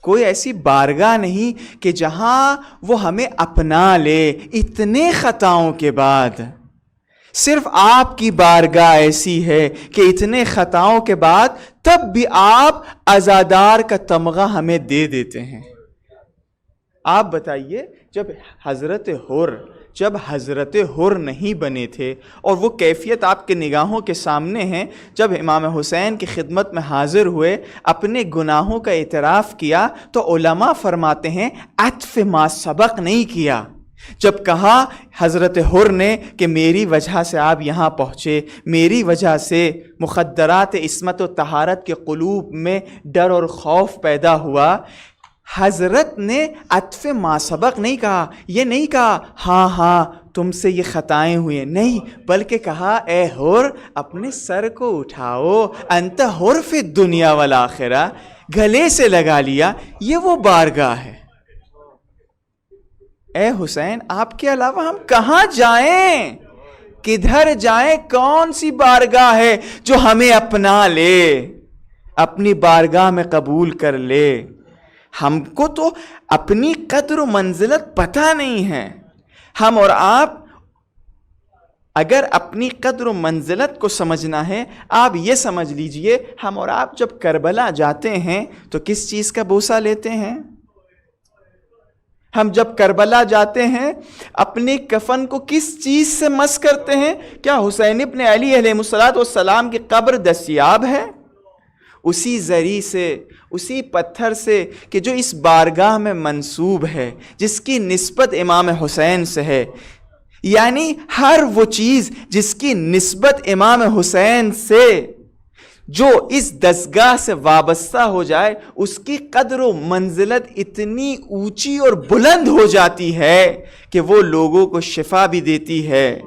Speaker 3: کوئی ایسی بارگاہ نہیں کہ جہاں وہ ہمیں اپنا لے اتنے خطاؤں کے بعد. صرف آپ کی بارگاہ ایسی ہے کہ اتنے خطاؤں کے بعد تب بھی آپ عزادار کا تمغہ ہمیں دے دیتے ہیں. آپ بتائیے جب حضرت حر نہیں بنے تھے، اور وہ کیفیت آپ کے نگاہوں کے سامنے ہیں، جب امام حسین کی خدمت میں حاضر ہوئے، اپنے گناہوں کا اعتراف کیا، تو علماء فرماتے ہیں عطف ما سبق نہیں کیا. جب کہا حضرت حر نے کہ میری وجہ سے آپ یہاں پہنچے، میری وجہ سے مخدرات عصمت و طہارت کے قلوب میں ڈر اور خوف پیدا ہوا، حضرت نے عطف ما سبق نہیں کہا. یہ نہیں کہا ہاں تم سے یہ خطائیں ہوئے، نہیں، بلکہ کہا اے حر اپنے سر کو اٹھاؤ، انت حر فی الدنیا والآخرہ، گلے سے لگا لیا. یہ وہ بارگاہ ہے. اے حسین آپ کے علاوہ ہم کہاں جائیں، کدھر جائیں؟ کون سی بارگاہ ہے جو ہمیں اپنا لے، اپنی بارگاہ میں قبول کر لے؟ ہم کو تو اپنی قدر و منزلت پتہ نہیں ہے. ہم اور آپ اگر اپنی قدر و منزلت کو سمجھنا ہے، آپ یہ سمجھ لیجئے، ہم اور آپ جب کربلا جاتے ہیں تو کس چیز کا بوسہ لیتے ہیں؟ ہم جب کربلا جاتے ہیں اپنی کفن کو کس چیز سے مس کرتے ہیں؟ کیا حسین ابن علی علیہ السلام کی قبر دستیاب ہے؟ اسی زری سے، اسی پتھر سے کہ جو اس بارگاہ میں منسوب ہے، جس کی نسبت امام حسین سے ہے. یعنی ہر وہ چیز جس کی نسبت امام حسین سے، جو اس دستگاہ سے وابستہ ہو جائے، اس کی قدر و منزلت اتنی اونچی اور بلند ہو جاتی ہے کہ وہ لوگوں کو شفا بھی دیتی ہے،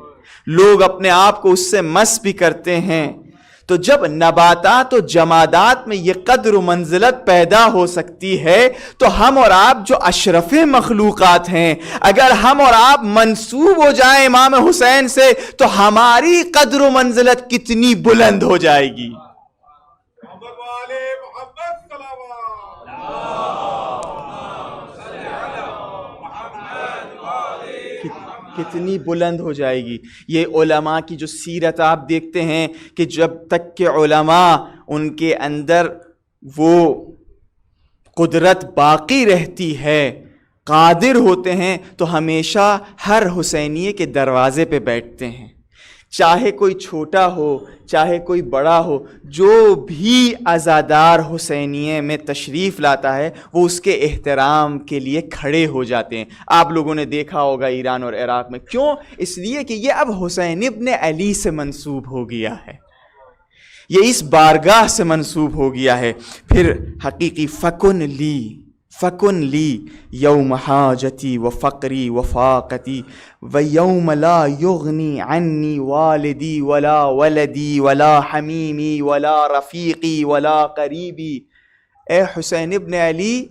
Speaker 3: لوگ اپنے آپ کو اس سے مس بھی کرتے ہیں. تو جب نباتات و جمادات میں یہ قدر و منزلت پیدا ہو سکتی ہے، تو ہم اور آپ جو اشرف مخلوقات ہیں، اگر ہم اور آپ منسوب ہو جائیں امام حسین سے، تو ہماری قدر و منزلت کتنی بلند ہو جائے گی. کتنی بلند ہو جائے گی. یہ علماء کی جو سیرت آپ دیکھتے ہیں کہ جب تک کہ علماء ان کے اندر وہ قدرت باقی رہتی ہے، قادر ہوتے ہیں، تو ہمیشہ ہر حسینیے کے دروازے پہ بیٹھتے ہیں. چاہے کوئی چھوٹا ہو، چاہے کوئی بڑا ہو، جو بھی عزادار حسینیے میں تشریف لاتا ہے وہ اس کے احترام کے لیے کھڑے ہو جاتے ہیں. آپ لوگوں نے دیکھا ہوگا ایران اور عراق میں. کیوں؟ اس لیے کہ یہ اب حسین ابن علی سے منسوب ہو گیا ہے، یہ اس بارگاہ سے منسوب ہو گیا ہے. پھر حقیقی فکن لی یوم حاجتی و فقری و فاقتی و یوم لا یغنی عنی والدی ولا ولدی ولا حمیمی ولا رفیقی ولا قریبی. اے حسین ابن علی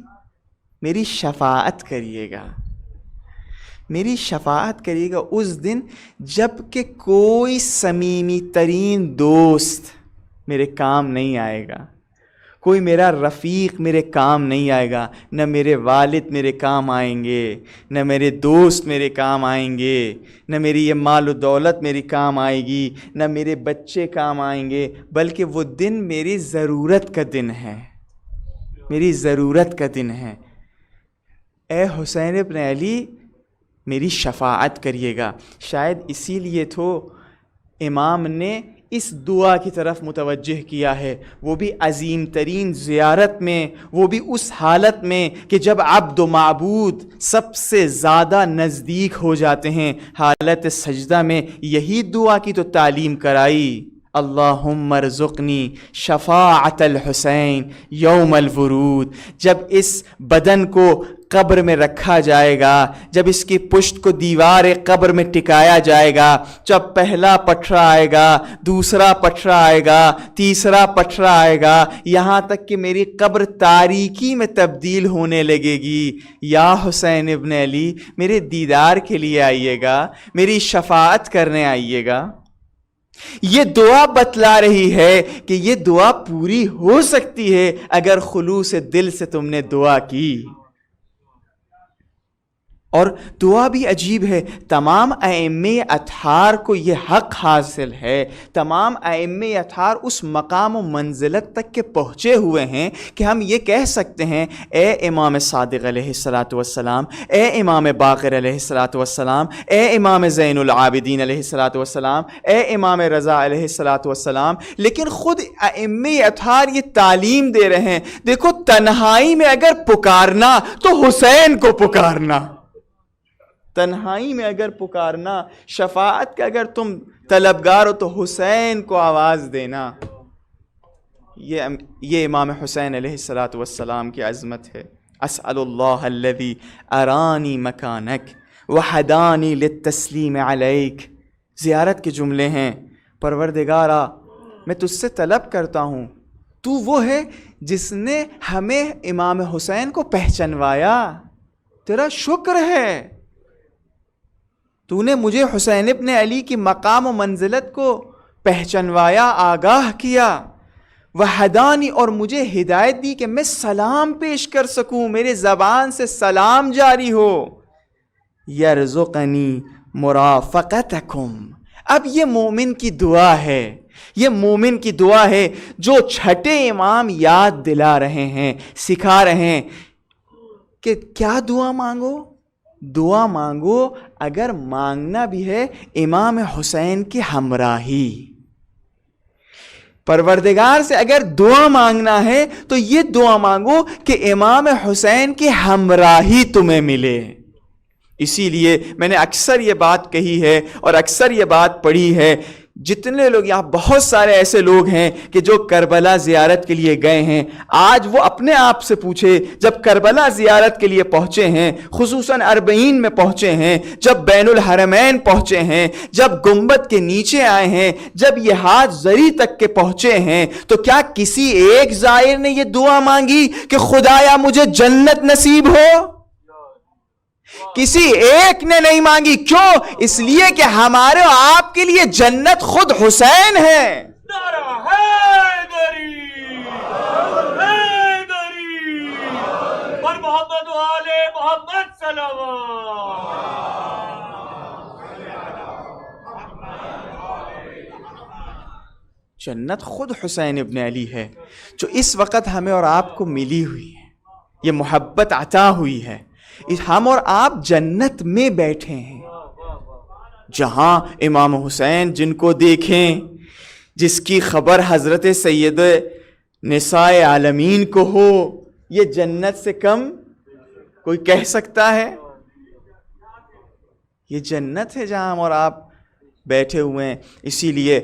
Speaker 3: میری شفاعت کریے گا، میری شفاعت کریے گا اس دن جب کہ کوئی صمیمی ترین دوست میرے کام نہیں آئے گا، کوئی میرا رفیق میرے کام نہیں آئے گا. نہ میرے والد میرے کام آئیں گے، نہ میرے دوست میرے کام آئیں گے، نہ میری یہ مال و دولت میری کام آئے گی، نہ میرے بچے کام آئیں گے، بلکہ وہ دن میری ضرورت کا دن ہے، میری ضرورت کا دن ہے. اے حسین ابن علی میری شفاعت کریے گا. شاید اسی لیے تو امام نے اس دعا کی طرف متوجہ کیا ہے، وہ بھی عظیم ترین زیارت میں، وہ بھی اس حالت میں کہ جب عبد و معبود سب سے زیادہ نزدیک ہو جاتے ہیں، حالت سجدہ میں یہی دعا کی تو تعلیم کرائی. اللہم ارزقنی شفاعت الحسین یوم الورود. جب اس بدن کو قبر میں رکھا جائے گا، جب اس کی پشت کو دیوار قبر میں ٹکایا جائے گا، جب پہلا پٹھرا آئے گا، دوسرا پٹھرا آئے گا، تیسرا پٹھرا آئے گا، یہاں تک کہ میری قبر تاریکی میں تبدیل ہونے لگے گی، یا حسین ابن علی میرے دیدار کے لیے آئیے گا، میری شفاعت کرنے آئیے گا. یہ دعا بتلا رہی ہے کہ یہ دعا پوری ہو سکتی ہے اگر خلوص دل سے تم نے دعا کی. اور دعا بھی عجیب ہے. تمام ائمہ اطہار کو یہ حق حاصل ہے. تمام ائمہ اطہار اس مقام و منزلت تک کے پہنچے ہوئے ہیں کہ ہم یہ کہہ سکتے ہیں اے امام صادق علیہ الصلاۃ والسلام، اے امام باقر علیہ الصلاۃ والسلام، اے امام زین العابدین علیہ الصلاۃ والسلام، اے امام رضا علیہ الصلاۃ والسلام. لیکن خود ائمہ اطہار یہ تعلیم دے رہے ہیں، دیکھو تنہائی میں اگر پکارنا تو حسین کو پکارنا، تنہائی میں اگر پکارنا، شفاعت کا اگر تم طلبگار ہو تو حسین کو آواز دینا. یہ امام حسین علیہ الصلاۃ والسلام کی عظمت ہے. اسأل اللہ الذی ارانی مکانک وحدانی للتسلیم علیک. زیارت کے جملے ہیں. پروردگارا میں تجھ سے طلب کرتا ہوں، تو وہ ہے جس نے ہمیں امام حسین کو پہچنوایا، تیرا شکر ہے. تو نے مجھے حسین ابن علی کی مقام و منزلت کو پہچنوایا، آگاہ کیا. وحدانی، اور مجھے ہدایت دی کہ میں سلام پیش کر سکوں، میرے زبان سے سلام جاری ہو. یرزقنی مرافقتکم. اب یہ مومن کی دعا ہے، یہ مومن کی دعا ہے جو چھٹے امام یاد دلا رہے ہیں، سکھا رہے ہیں کہ کیا دعا مانگو. دعا مانگو اگر مانگنا بھی ہے امام حسین کی ہمراہی. پروردگار سے اگر دعا مانگنا ہے تو یہ دعا مانگو کہ امام حسین کی ہمراہی تمہیں ملے. اسی لیے میں نے اکثر یہ بات کہی ہے اور اکثر یہ بات پڑھی ہے. جتنے لوگ یہاں، بہت سارے ایسے لوگ ہیں کہ جو کربلا زیارت کے لیے گئے ہیں، آج وہ اپنے آپ سے پوچھے، جب کربلا زیارت کے لیے پہنچے ہیں، خصوصاً 40 میں پہنچے ہیں، جب بین الحرمین پہنچے ہیں، جب گنبد کے نیچے آئے ہیں، جب یہ ہاتھ زری تک کے پہنچے ہیں، تو کیا کسی ایک زائر نے یہ دعا مانگی کہ خدایا مجھے جنت نصیب ہو؟ کسی ایک نے نہیں مانگی. کیوں؟ اس لیے کہ ہمارے آپ کے لیے جنت خود حسین ہے.
Speaker 4: نعرہ حیدری، حیدری، پر محمد و آل محمد صلوات.
Speaker 3: جنت خود حسین ابن علی ہے، جو اس وقت ہمیں اور آپ کو ملی ہوئی ہے. یہ محبت عطا ہوئی ہے. ہم اور آپ جنت میں بیٹھے ہیں، جہاں امام حسین جن کو دیکھیں، جس کی خبر حضرت سید نساء عالمین کو ہو، یہ جنت سے کم کوئی کہہ سکتا ہے؟ یہ جنت ہے جہاں ہم اور آپ بیٹھے ہوئے ہیں. اسی لیے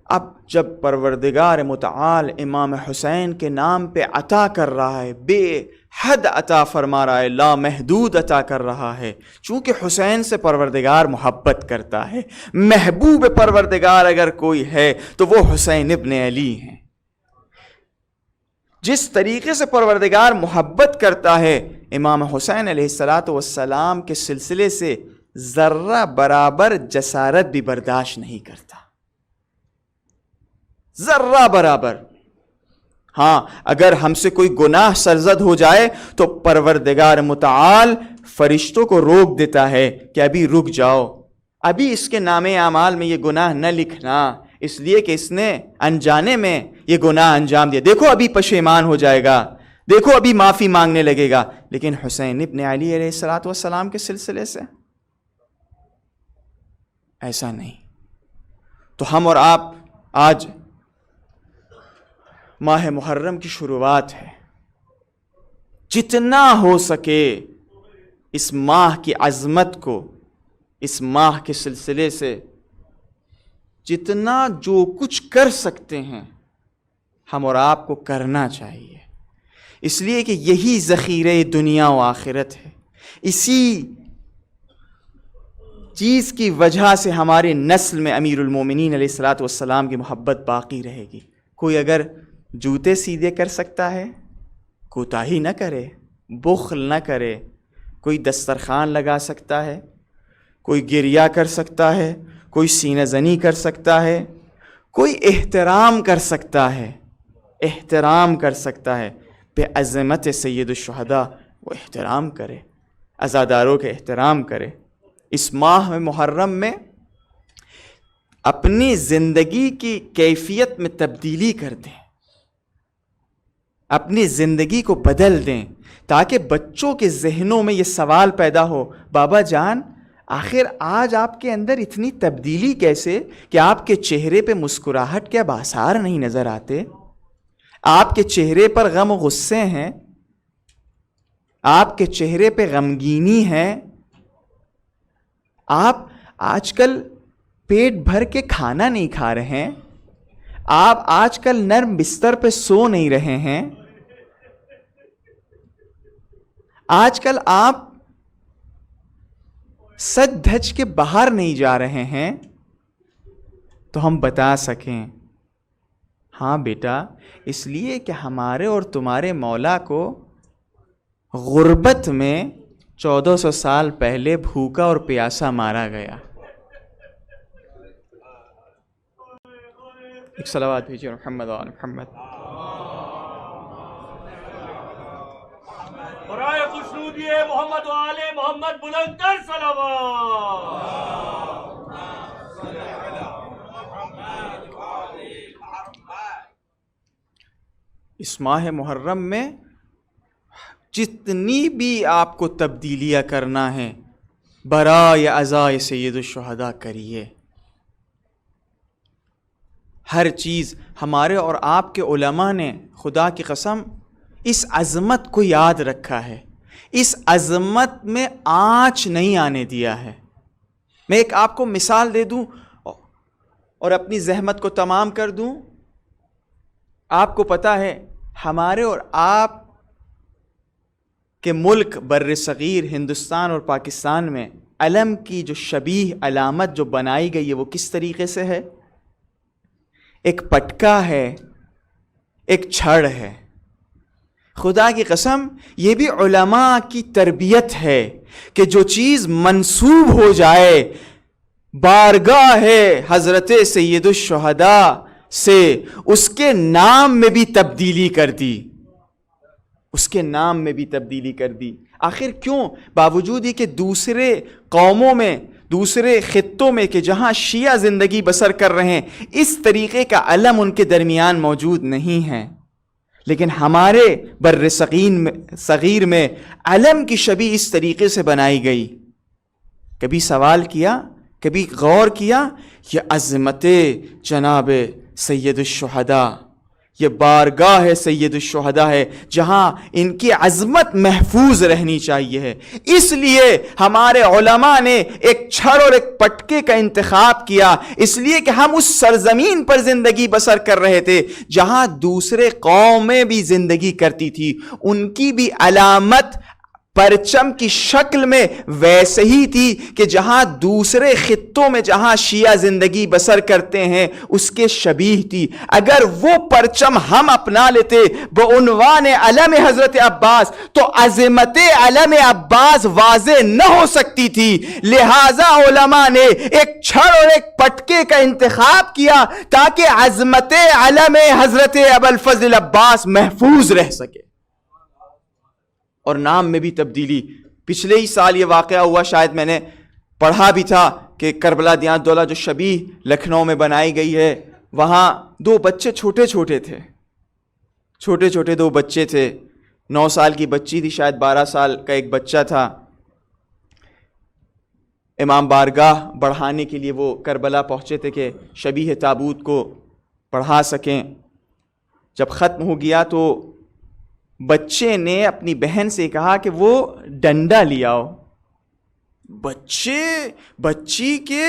Speaker 3: اب جب پروردگار متعال امام حسین کے نام پہ عطا کر رہا ہے، بے حد عطا فرما رہا ہے، لا محدود عطا کر رہا ہے، چونکہ حسین سے پروردگار محبت کرتا ہے. محبوب پروردگار اگر کوئی ہے تو وہ حسین ابن علی ہیں. جس طریقے سے پروردگار محبت کرتا ہے، امام حسین علیہ الصلاۃ والسلام کے سلسلے سے ذرہ برابر جسارت بھی برداشت نہیں کرتا، ذرہ برابر. ہاں، اگر ہم سے کوئی گناہ سرزد ہو جائے تو پروردگار متعال فرشتوں کو روک دیتا ہے کہ ابھی رک جاؤ، ابھی اس کے نام اعمال میں یہ گناہ نہ لکھنا، اس لیے کہ اس نے انجانے میں یہ گناہ انجام دیا. دیکھو ابھی پشیمان ہو جائے گا، دیکھو ابھی معافی مانگنے لگے گا. لیکن حسین ابن علی علیہ الصلاۃ والسلام کے سلسلے سے ایسا نہیں. تو ہم اور آپ آج ماہ محرم کی شروعات ہے، جتنا ہو سکے اس ماہ کی عظمت کو، اس ماہ کے سلسلے سے جتنا جو کچھ کر سکتے ہیں ہم اور آپ کو کرنا چاہیے. اس لیے کہ یہی ذخیرہ دنیا و آخرت ہے. اسی چیز کی وجہ سے ہماری نسل میں امیر المومنین علیہ الصلاۃ والسلام کی محبت باقی رہے گی. کوئی اگر جوتے سیدھے کر سکتا ہے، کوتاہی نہ کرے، بخل نہ کرے. کوئی دسترخوان لگا سکتا ہے، کوئی گریہ کر سکتا ہے، کوئی سینہ زنی کر سکتا ہے، کوئی احترام کر سکتا ہے، احترام کر سکتا ہے بے عظمت سید الشہداء، وہ احترام کرے، عزاداروں کے احترام کرے۔ اس ماہ محرم میں اپنی زندگی کی کیفیت میں تبدیلی کر دیں، اپنی زندگی کو بدل دیں، تاکہ بچوں کے ذہنوں میں یہ سوال پیدا ہو، بابا جان آخر آج آپ کے اندر اتنی تبدیلی کیسے کہ آپ کے چہرے پہ مسکراہٹ کے اب آثار نہیں نظر آتے، آپ کے چہرے پر غم و غصے ہیں، آپ کے چہرے پہ غمگینی ہے، آپ آج کل پیٹ بھر کے کھانا نہیں کھا رہے ہیں، آپ آج کل نرم بستر پہ سو نہیں رہے ہیں، آج کل آپ سج دھج کے باہر نہیں جا رہے ہیں، تو ہم بتا سکیں ہاں بیٹا اس لیے کہ ہمارے اور تمہارے مولا کو غربت میں 1400 سال پہلے بھوکا اور پیاسا مارا گیا۔ ایک صلوات بھیجیے محمد و محمد۔
Speaker 4: برائے خوشنودی محمد و آل محمد بلند کر صلوات۔
Speaker 3: اس ماہ محرم میں جتنی بھی آپ کو تبدیلیاں کرنا ہے برائے عزائے سید الشہداء کریے۔ ہر چیز ہمارے اور آپ کے علماء نے خدا کی قسم اس عظمت کو یاد رکھا ہے، اس عظمت میں آنچ نہیں آنے دیا ہے۔ میں ایک آپ کو مثال دے دوں اور اپنی زحمت کو تمام کر دوں۔ آپ کو پتہ ہے ہمارے اور آپ کے ملک بر صغیر ہندوستان اور پاکستان میں علم کی جو شبیہ علامت جو بنائی گئی ہے وہ کس طریقے سے ہے؟ ایک پٹکا ہے، ایک چھڑ ہے۔ خدا کی قسم یہ بھی علماء کی تربیت ہے کہ جو چیز منسوب ہو جائے بارگاہ حضرت سید الشہداء سے، اس کے نام میں بھی تبدیلی کر دی، اس کے نام میں بھی تبدیلی کر دی۔ آخر کیوں؟ باوجود یہ کہ دوسرے قوموں میں، دوسرے خطوں میں کہ جہاں شیعہ زندگی بسر کر رہے ہیں اس طریقے کا علم ان کے درمیان موجود نہیں ہے، لیکن ہمارے بر صغیر میں علم کی شبیہ اس طریقے سے بنائی گئی۔ کبھی سوال کیا، کبھی غور کیا، یہ عظمت جناب سید الشہداء، یہ بارگاہ ہے سید الشہداء ہے جہاں ان کی عظمت محفوظ رہنی چاہیے ہے۔ اس لیے ہمارے علماء نے ایک چھڑ اور ایک پٹکے کا انتخاب کیا، اس لیے کہ ہم اس سرزمین پر زندگی بسر کر رہے تھے جہاں دوسرے قومیں بھی زندگی کرتی تھی، ان کی بھی علامت پرچم کی شکل میں ویسے ہی تھی کہ جہاں دوسرے خطوں میں جہاں شیعہ زندگی بسر کرتے ہیں اس کے شبیہ تھی۔ اگر وہ پرچم ہم اپنا لیتے بعنوان علم حضرت عباس تو عظمت علم عباس واضح نہ ہو سکتی تھی، لہذا علماء نے ایک چھڑ اور ایک پٹکے کا انتخاب کیا تاکہ عظمت علم حضرت ابوالفضل عباس محفوظ رہ سکے۔ اور نام میں بھی تبدیلی۔ پچھلے ہی سال یہ واقعہ ہوا، شاید میں نے پڑھا بھی تھا کہ کربلا دیانت دولہ جو شبیہ لکھنؤ میں بنائی گئی ہے، وہاں دو بچے چھوٹے چھوٹے تھے، چھوٹے چھوٹے دو بچے تھے، 9 سال کی بچی تھی، شاید 12 سال کا ایک بچہ تھا۔ امام بارگاہ بڑھانے کے لیے وہ کربلا پہنچے تھے کہ شبیہ تابوت کو پڑھا سکیں۔ جب ختم ہو گیا تو بچے نے اپنی بہن سے کہا کہ وہ ڈنڈا لے آؤ۔ بچی کے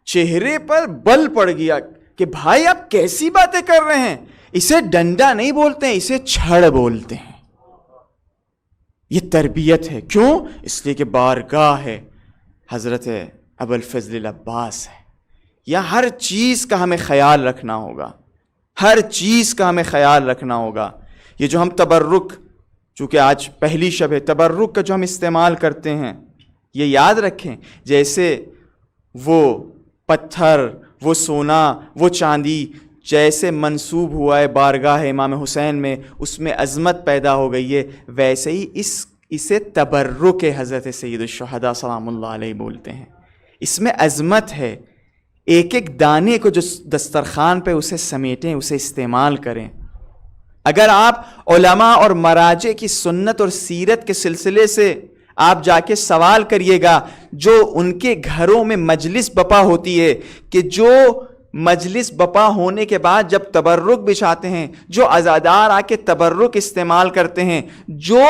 Speaker 3: چہرے پر بل پڑ گیا کہ بھائی آپ کیسی باتیں کر رہے ہیں، اسے ڈنڈا نہیں بولتے ہیں، اسے چھڑ بولتے ہیں۔ یہ تربیت ہے، کیوں؟ اس لیے کہ بارگاہ ہے حضرت ابوالفضل عباس ہے۔ یا ہر چیز کا ہمیں خیال رکھنا ہوگا، ہر چیز کا ہمیں خیال رکھنا ہوگا۔ یہ جو ہم تبرک، چونکہ آج پہلی شب ہے، تبرک کا جو ہم استعمال کرتے ہیں، یہ یاد رکھیں جیسے وہ پتھر، وہ سونا وہ چاندی جیسے منسوب ہوا ہے بارگاہ امام حسین میں، اس میں عظمت پیدا ہو گئی ہے، ویسے ہی اسے تبرک حضرت سید الشہداء سلام اللہ علیہ بولتے ہیں۔ اس میں عظمت ہے، ایک ایک دانے کو جو دسترخوان پہ اسے سمیٹیں، اسے استعمال کریں۔ اگر آپ علماء اور مراجع کی سنت اور سیرت کے سلسلے سے آپ جا کے سوال کریے گا، جو ان کے گھروں میں مجلس بپا ہوتی ہے، کہ جو مجلس بپا ہونے کے بعد جب تبرک بچھاتے ہیں، جو عزادار آ کے تبرک استعمال کرتے ہیں، جو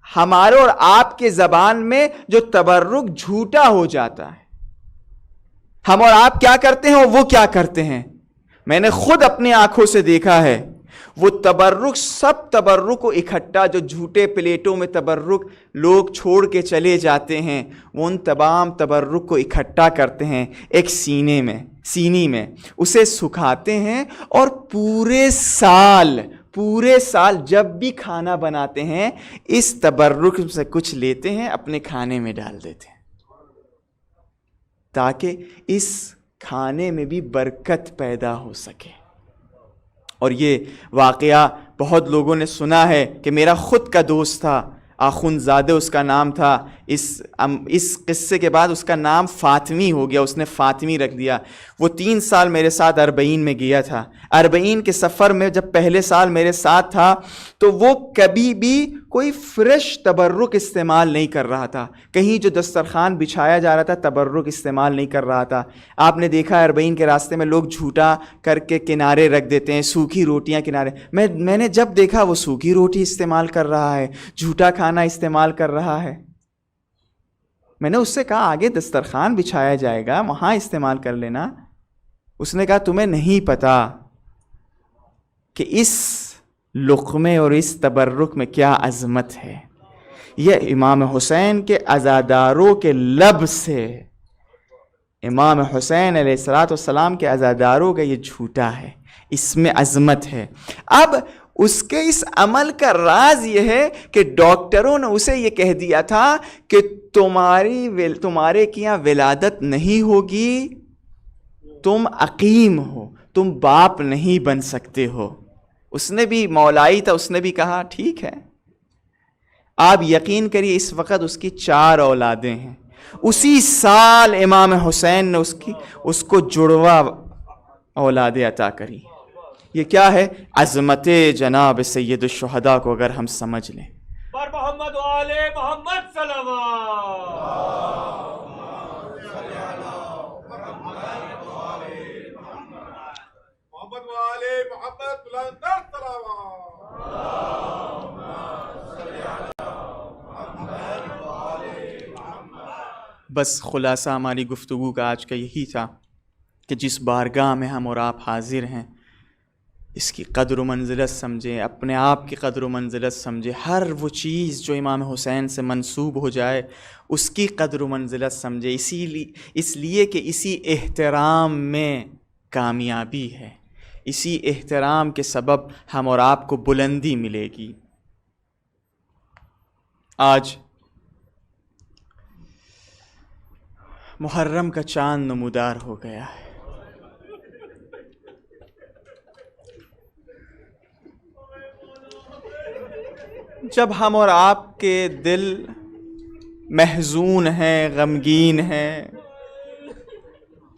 Speaker 3: ہمارے اور آپ کے زبان میں جو تبرک جھوٹا ہو جاتا ہے، ہم اور آپ کیا کرتے ہیں اور وہ کیا کرتے ہیں، میں نے خود اپنی آنکھوں سے دیکھا ہے۔ وہ تبرک، سب تبرک کو اکٹھا، جو جھوٹے پلیٹوں میں تبرک لوگ چھوڑ کے چلے جاتے ہیں، وہ ان تمام تبرک کو اکٹھا کرتے ہیں ایک سینی میں اسے سکھاتے ہیں، اور پورے سال جب بھی کھانا بناتے ہیں اس تبرک سے کچھ لیتے ہیں، اپنے کھانے میں ڈال دیتے ہیں، تاکہ اس کھانے میں بھی برکت پیدا ہو سکے۔ اور یہ واقعہ بہت لوگوں نے سنا ہے کہ میرا خود کا دوست تھا، آخوند زادہ اس کا نام تھا، اس قصے کے بعد اس کا نام فاطمی ہو گیا، اس نے فاطمی رکھ دیا۔ وہ 3 سال میرے ساتھ اربعین میں گیا تھا۔ اربعین کے سفر میں جب پہلے سال میرے ساتھ تھا تو وہ کبھی بھی کوئی فریش تبرک استعمال نہیں کر رہا تھا، کہیں جو دسترخوان بچھایا جا رہا تھا تبرک استعمال نہیں کر رہا تھا۔ آپ نے دیکھا اربعین کے راستے میں لوگ جھوٹا کر کے کنارے رکھ دیتے ہیں، سوکھی روٹیاں کنارے، میں نے جب دیکھا وہ سوکھی روٹی استعمال کر رہا ہے، جھوٹا کھانا استعمال کر رہا ہے، میں نے اس سے کہا آگے دسترخوان بچھایا جائے گا وہاں استعمال کر لینا۔ اس نے کہا تمہیں نہیں پتا کہ اس لقمے اور اس تبرک میں کیا عظمت ہے۔ یہ امام حسین کے عزاداروں کے لب سے، امام حسین علیہ السلام کے عزاداروں کا یہ جھوٹا ہے، اس میں عظمت ہے۔ اب اس کے اس عمل کا راز یہ ہے کہ ڈاکٹروں نے اسے یہ کہہ دیا تھا کہ تمہارے کیا ولادت نہیں ہوگی، تم عقیم ہو، تم باپ نہیں بن سکتے ہو۔ اس نے بھی مولائی تھا، اس نے بھی کہا ٹھیک ہے۔ آپ یقین کریے اس وقت اس کی 4 اولادیں ہیں۔ اسی سال امام حسین نے اس کو جڑوا اولادیں عطا کری۔ یہ کیا ہے؟ عظمت جناب سید الشہداء کو اگر ہم سمجھ لیں۔
Speaker 4: پر محمد و آل محمد صلوات۔
Speaker 5: محمد والے محمد بلندر صلوات۔
Speaker 3: بس خلاصہ ہماری گفتگو کا آج کا یہی تھا کہ جس بارگاہ میں ہم اور آپ حاضر ہیں اس کی قدر و منزلت سمجھیں، اپنے آپ کی قدر و منزلت سمجھیں، ہر وہ چیز جو امام حسین سے منسوب ہو جائے اس کی قدر و منزلت سمجھیں، اس لیے کہ اسی احترام میں کامیابی ہے، اسی احترام کے سبب ہم اور آپ کو بلندی ملے گی۔ آج محرم کا چاند نمودار ہو گیا ہے۔ جب ہم اور آپ کے دل محزون ہیں، غمگین ہیں،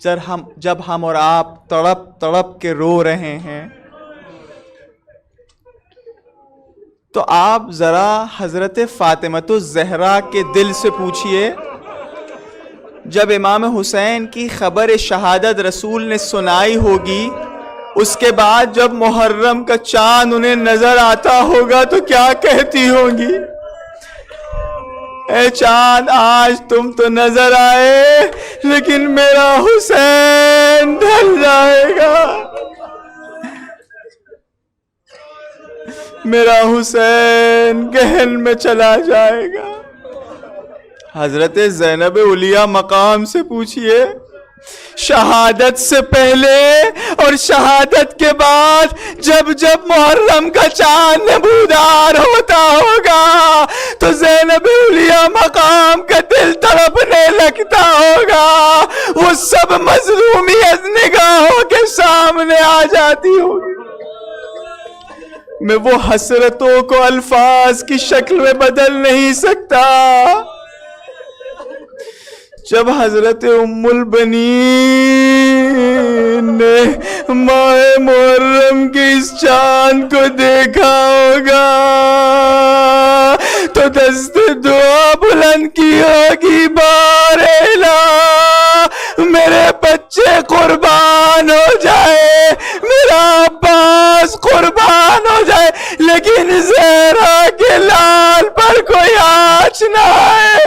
Speaker 3: جب ہم اور آپ تڑپ تڑپ کے رو رہے ہیں، تو آپ ذرا حضرت فاطمۃ الزہرا کے دل سے پوچھئے، جب امام حسین کی خبر شہادت رسول نے سنائی ہوگی، اس کے بعد جب محرم کا چاند انہیں نظر آتا ہوگا تو کیا کہتی ہوں گی؟ اے چاند آج تم تو نظر آئے لیکن میرا حسین ڈھل جائے گا، میرا حسین گہن میں چلا جائے گا۔ حضرت زینب علیہ مقام سے پوچھئے، شہادت سے پہلے اور شہادت کے بعد جب جب محرم کا چاند نمودار ہوتا ہوگا تو زینب علیہ مقام کا دل تڑپنے لگتا ہوگا وہ سب مظلومیت نگاہوں کے سامنے آ جاتی ہوگی. میں وہ حسرتوں کو الفاظ کی شکل میں بدل نہیں سکتا. جب حضرت ام البنین نے ماہ محرم کی اس چاند کو دیکھا ہوگا تو دست دعا بلند کی ہوگی، بار الہ میرے بچے قربان ہو جائے، میرا عباس قربان ہو جائے، لیکن زہرا کے لال پر کوئی آنچ نہ آئے.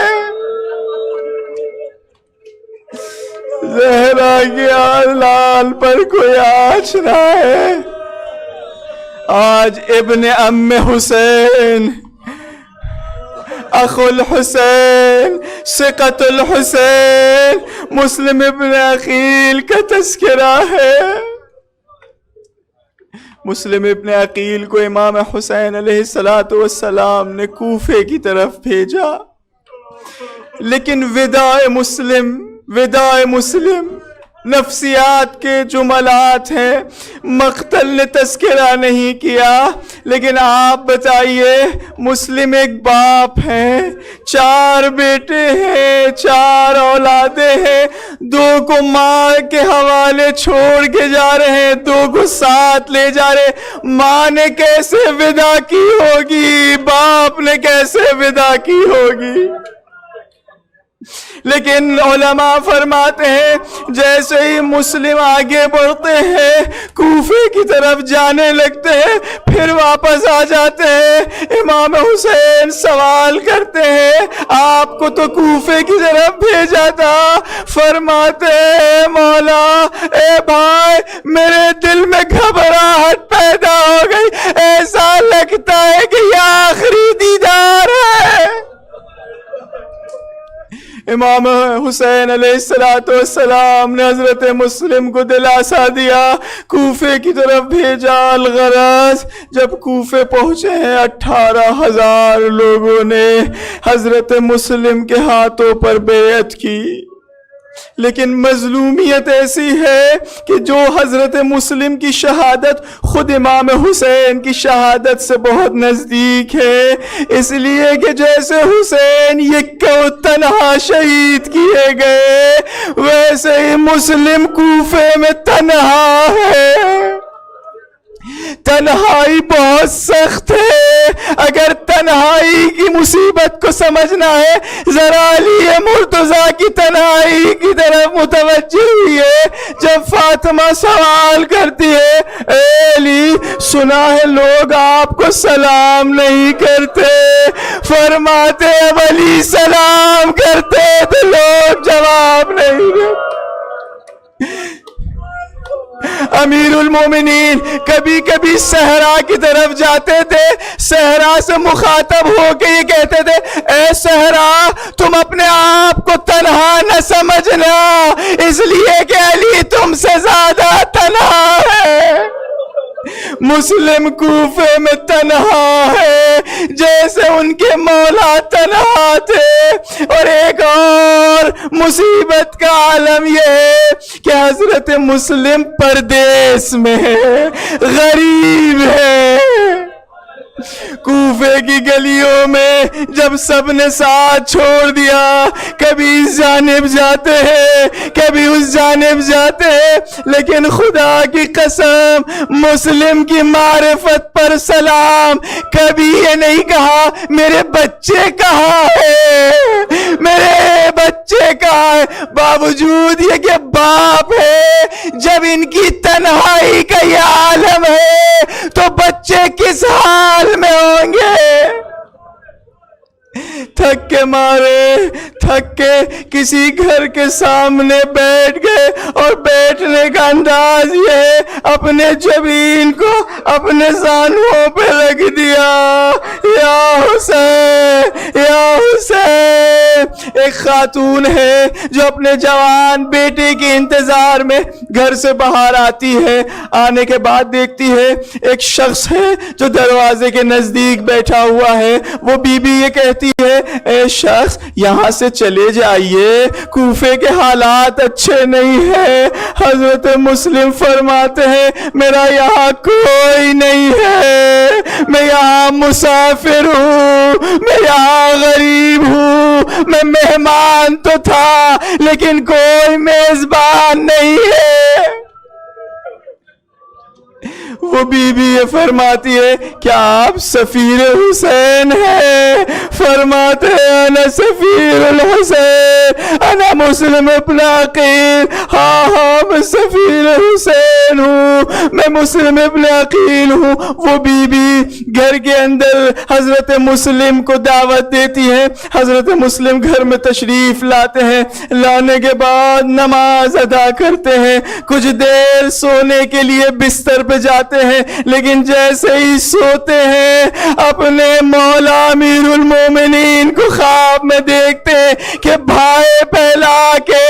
Speaker 3: زہرا کے لال پر کوئی آنچ نہ ہے. آج ابن ام حسین، اخو الحسین، ثقت الحسین، مسلم ابن عقیل کا تذکرہ ہے. مسلم ابن عقیل کو امام حسین علیہ السلام نے کوفے کی طرف بھیجا، لیکن وداع مسلم نفسیات کے جملات ہیں. مقتل نے تذکرہ نہیں کیا، لیکن آپ بتائیے، مسلم ایک باپ ہیں، 4 بیٹے ہیں، 4 اولادیں ہیں، 2 کو ماں کے حوالے چھوڑ کے جا رہے ہیں، 2 کو ساتھ لے جا رہے ہیں. ماں نے کیسے ودا کی ہوگی، باپ نے کیسے ودا کی ہوگی؟ لیکن علماء فرماتے ہیں جیسے ہی مسلم آگے بڑھتے ہیں، کوفے کی طرف جانے لگتے ہیں، پھر واپس آ جاتے ہیں. امام حسین سوال کرتے ہیں آپ کو تو کوفے کی طرف بھیجا تھا. فرماتے ہیں مولا، اے بھائی، میرے دل میں گھبراہٹ پیدا ہو گئی، ایسا لگتا ہے کہ یہ آخری دیدار ہے. امام حسین علیہ السلام نے حضرت مسلم کو دلاسا دیا، کوفے کی طرف بھیجا. الغرض جب کوفے پہنچے ہیں، 18,000 لوگوں نے حضرت مسلم کے ہاتھوں پر بیعت کی. لیکن مظلومیت ایسی ہے کہ جو حضرت مسلم کی شہادت خود امام حسین کی شہادت سے بہت نزدیک ہے، اس لیے کہ جیسے حسین یکا تنہا شہید کیے گئے، ویسے ہی مسلم کوفے میں تنہا ہے. تنہائی بہت سخت ہے. اگر تنہائی کی مصیبت کو سمجھنا ہے، ذرا علی مرتضیٰ کی تنہائی کی طرف متوجہ ہوئیے. جب فاطمہ سوال کرتی ہے، اے علی، سنا ہے لوگ آپ کو سلام نہیں کرتے، فرماتے اب علی سلام کرتے تو لوگ جواب نہیں دیتے. امیر المومنین کبھی کبھی صحرا کی طرف جاتے تھے، صحرا سے مخاطب ہو کے یہ کہتے تھے، اے صحرا، تم اپنے آپ کو تنہا نہ سمجھنا، اس لیے کہ علی تم سے زیادہ تنہا ہے. مسلم کوفے میں تنہا ہے جیسے ان کے مولا تنہا تھے. اور ایک اور مصیبت کا عالم یہ ہے کہ حضرت مسلم پردیس میں ہے، غریب ہے. کوفے کی گلیوں میں جب سب نے ساتھ چھوڑ دیا، کبھی اس جانب جاتے ہیں، کبھی اس جانب جاتے ہیں، لیکن خدا کی قسم مسلم کی معرفت پر سلام. کبھی یہ نہیں کہا میرے بچے کہاں ہیں، میرے بچے کہاں ہیں، باوجود یہ کہ باپ ہے. جب ان کی تنہائی کا یہ عالم ہے تو بچے کس حال میں ہوں گے؟ تھک کے مارے، تھک کے کسی گھر کے سامنے بیٹھ گئے، اور بیٹھنے کا انداز یہ ہے اپنے جبین کو اپنے زانووں پہ رکھ دیا. یا حسین، یا حسین، ایک خاتون ہے جو اپنے جوان بیٹے کے انتظار میں گھر سے باہر آتی ہے. آنے کے بعد دیکھتی ہے ایک شخص ہے جو دروازے کے نزدیک بیٹھا ہوا ہے. وہ بی بی یہ کہتی ہے اے شخص یہاں سے چلے جائیے, کوفے کے حالات اچھے نہیں ہیں. حضرت مسلم فرماتے ہیں میرا یہاں کوئی نہیں ہے, میں یہاں مسافر ہوں, میں یہاں غریب ہوں, میں مہمان تو تھا لیکن کوئی میزبان نہیں ہے. وہ بی بی یہ فرماتی ہے کیا آپ سفیر حسین ہیں؟ فرماتے ہیں انا سفیر الحسین انا مسلم ابن عقیل. ہاں میں سفیر حسین ہوں, میں مسلم ابن عقیل ہوں. وہ بی بی گھر کے اندر حضرت مسلم کو دعوت دیتی ہے. حضرت مسلم گھر میں تشریف لاتے ہیں. لانے کے بعد نماز ادا کرتے ہیں. کچھ دیر سونے کے لیے بستر پہ جاتے ہیں, لیکن جیسے ہی سوتے ہیں اپنے مولا امیر المومنین کو خواب میں دیکھتے ہیں کہ بھائی پھیلا کے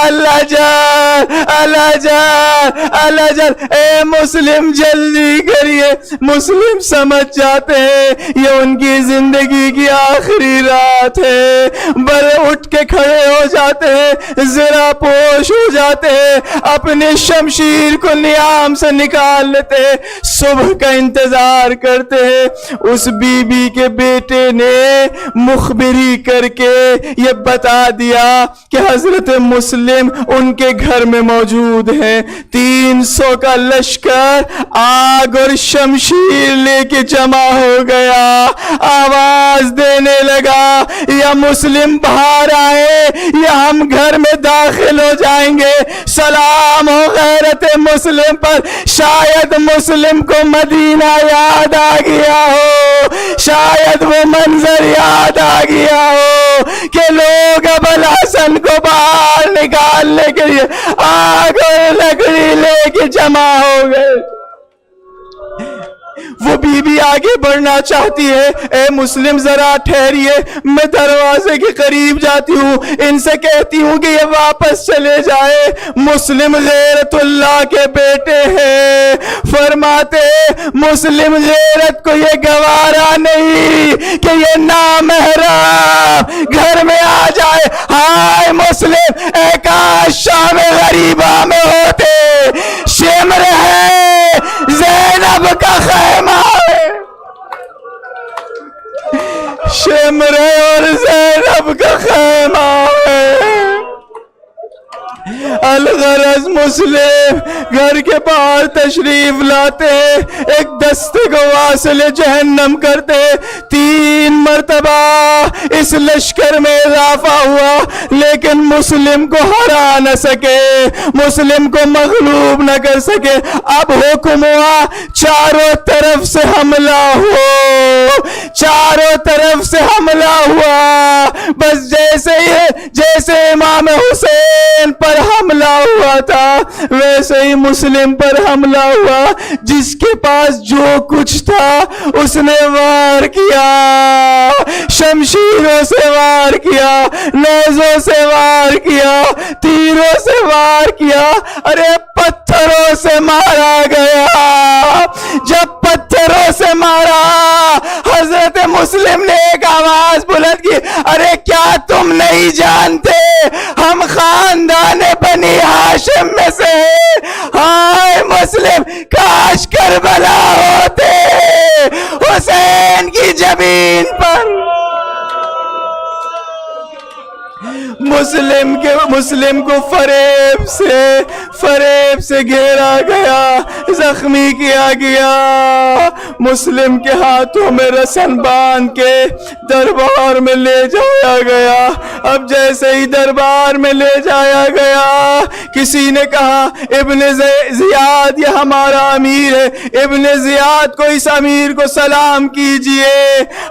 Speaker 3: اللہ جان اللہ جان اللہ جان, اے مسلم جلدی کریے. مسلم سمجھ جاتے ہیں یہ ان کی زندگی کی آخری رات ہے. بل اٹھ کے کھڑے ہو جاتے ہیں, ذرا پوش ہو جاتے ہیں, اپنی شمشیر کو نیام سے نکال لیتے ہیں, صبح کا انتظار کرتے ہیں. اس بی بی کے بیٹے نے مخبری کر کے یہ بتا دیا کہ حضرت مسلم ان کے گھر میں موجود ہیں. 300 کا لشکر آگ اور شمشیر لے کے جمع ہو گیا. آواز دینے لگا یا مسلم باہر آئے یا ہم گھر میں داخل ہو جائیں گے. سلام ہو غیرت مسلم پر. شاید مسلم کو مدینہ یاد آ گیا ہو, شاید وہ منظر یاد آ گیا ہو کہ لوگ ابو الحسن کو باہر نکالنے کے لیے آگ اور لکڑی لے کے جمع ہو گئے. وہ بی بی آگے بڑھنا چاہتی ہے. اے مسلم ذرا ٹھہریے, میں دروازے کے قریب جاتی ہوں, ان سے کہتی ہوں کہ یہ واپس چلے جائے. مسلم غیرت اللہ کے بیٹے ہیں. فرماتے مسلم غیرت کو یہ گوارا نہیں کہ یہ نامحرم گھر میں آ جائے. ہائے مسلم, اے کاش شام غریبہ میں ہوتے. شمر ہے زینب کا خیمہ ہے, شمر اور زینب کا خیمہ ہے. الغرض مسلم گھر کے باہر تشریف لاتے ہیں, ایک دستے کو واصل جہنم کرتے. 3 مرتبہ اس لشکر میں اضافہ ہوا لیکن مسلم کو ہرا نہ سکے, مسلم کو مغلوب نہ کر سکے. اب حکم ہوا چاروں طرف سے حملہ ہو, چاروں طرف سے حملہ ہوا. بس جیسے امام حسین پر حملہ ہوا تھا ویسے ہی مسلم پر حملہ ہوا. جس کے پاس جو کچھ تھا اس نے وار کیا, شمشیروں سے وار کیا, نیزوں سے وار کیا, تیروں سے وار کیا. ارے پتھروں سے مارا گیا. جب پتھروں سے مارا حضرت مسلم نے ایک آواز بلند کی, ارے کیا تم نہیں جانتے ہم خاندان بنی ہاشم میں سے ہیں. ہائے مسلم کاش کربلا ہوتے حسین کی جبین پر. مسلم کو فریب سے گھیرا گیا, زخمی کیا گیا. مسلم کے ہاتھوں میں رسن باندھ کے دربار میں لے جایا گیا. اب جیسے ہی دربار میں لے جایا گیا کسی نے کہا ابن زیاد یہ ہمارا امیر ہے, ابن زیاد کو اس امیر کو سلام کیجئے.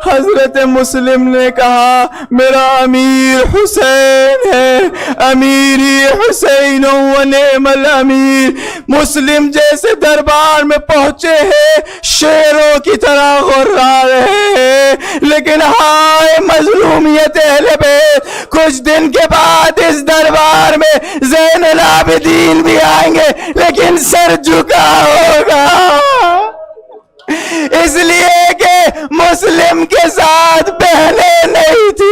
Speaker 3: حضرت مسلم نے کہا میرا امیر حسین ہے, امیری حسین و نعم الامیر. مسلم جیسے دربار میں پہنچے ہیں شیر پرندوں کی طرح غرا رہے ہیں، لیکن ہائے مظلومیت اہل بیت. کچھ دن کے بعد اس دربار میں زین العابدین بھی آئیں گے، لیکن سر جھکا ہوگا، اس لیے کہ مسلم کے ساتھ بہنیں نہیں تھی.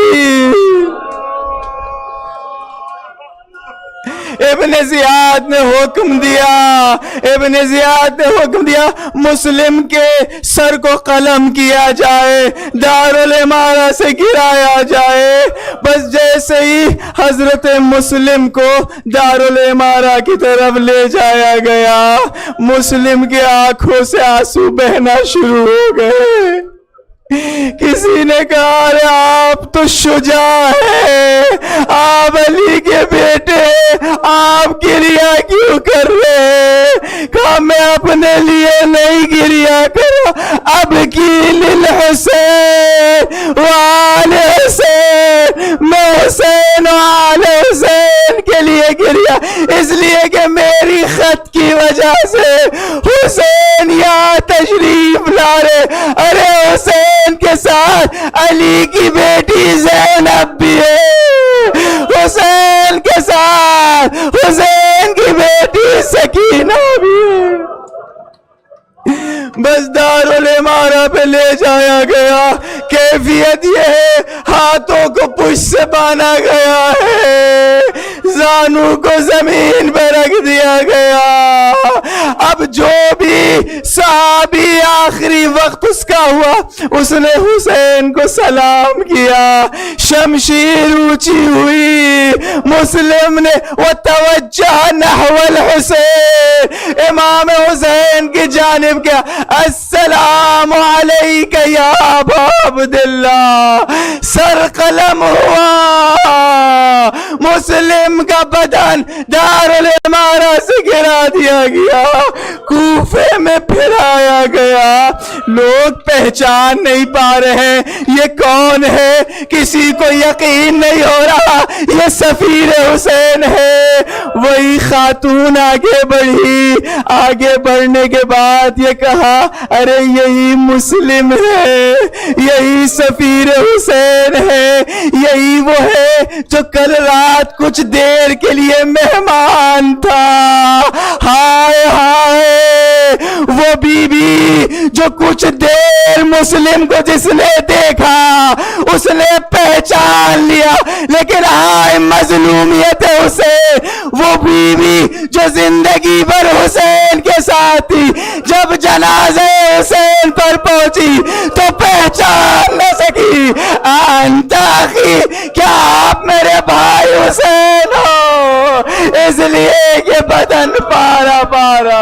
Speaker 3: ابن زیاد نے حکم دیا مسلم کے سر کو قلم کیا جائے، دارالامارہ سے گرایا جائے. بس جیسے ہی حضرت مسلم کو دارالامارہ کی طرف لے جایا گیا، مسلم کی آنکھوں سے آنسو بہنا شروع ہو گئے. کسی نے کہا ارے آپ تو شجاع ہیں، آپ علی کے بیٹے، آپ گریا کیوں کر رہے ہیں؟ کہا میں اپنے لیے نہیں گریا کرا، اب کی للحسین وآل حسین، میں حسین وآل حسین کے لیے گریا، اس لیے کہ میری خط کی وجہ سے حسین یہاں تشریف لا رہے. ارے حسین کے ساتھ علی کی بیٹی زینب بھی ہے، حسین کے ساتھ حسین کی بیٹی سکینہ بھی ہے. بس دارالامارہ پہ لے جایا گیا. کیفیت یہ ہے ہاتھوں کو پشت سے باندھا گیا ہے، زانوں کو زمین پہ رکھ دیا گیا. اب جو بھی صحابی آخری وقت اس کا ہوا، اس نے حسین کو سلام کیا، شمشیر اونچی ہوئی. مسلم نے وتوجہ نحو الحسین، امام حسین کی جانب کیا، السلام علیک یا ابا عبداللہ. سر قلم ہوا، مسلم کا بدن دارالامارہ سے گرا دیا گیا، کوفے میں پھرایا گیا. لوگ پہچان نہیں پا رہے ہیں یہ کون ہے، کسی کو یقین نہیں ہو رہا یہ سفیر حسین ہے. وہی خاتون آگے بڑھی، آگے بڑھنے کے بعد یہ کہا ارے یہی مسلم ہے، یہی سفیر حسین ہے، یہی وہ ہے جو کل رات کچھ دیر کے لیے مہمان تھا. ہائے ہائے وہ بی بی جو کچھ دیر مسلم کو جس نے دیکھا اس نے پہچان لیا، لیکن ہائے مظلومیت حسین. وہ بی بی جو زندگی بھر حسین کے ساتھ تھی، جب جنازے حسین پر پہنچی تو پہچان نہ سکی. انت اخی، کیا آپ میرے بھائی حسین ہو؟ اس لیے کہ بدن پارا پارا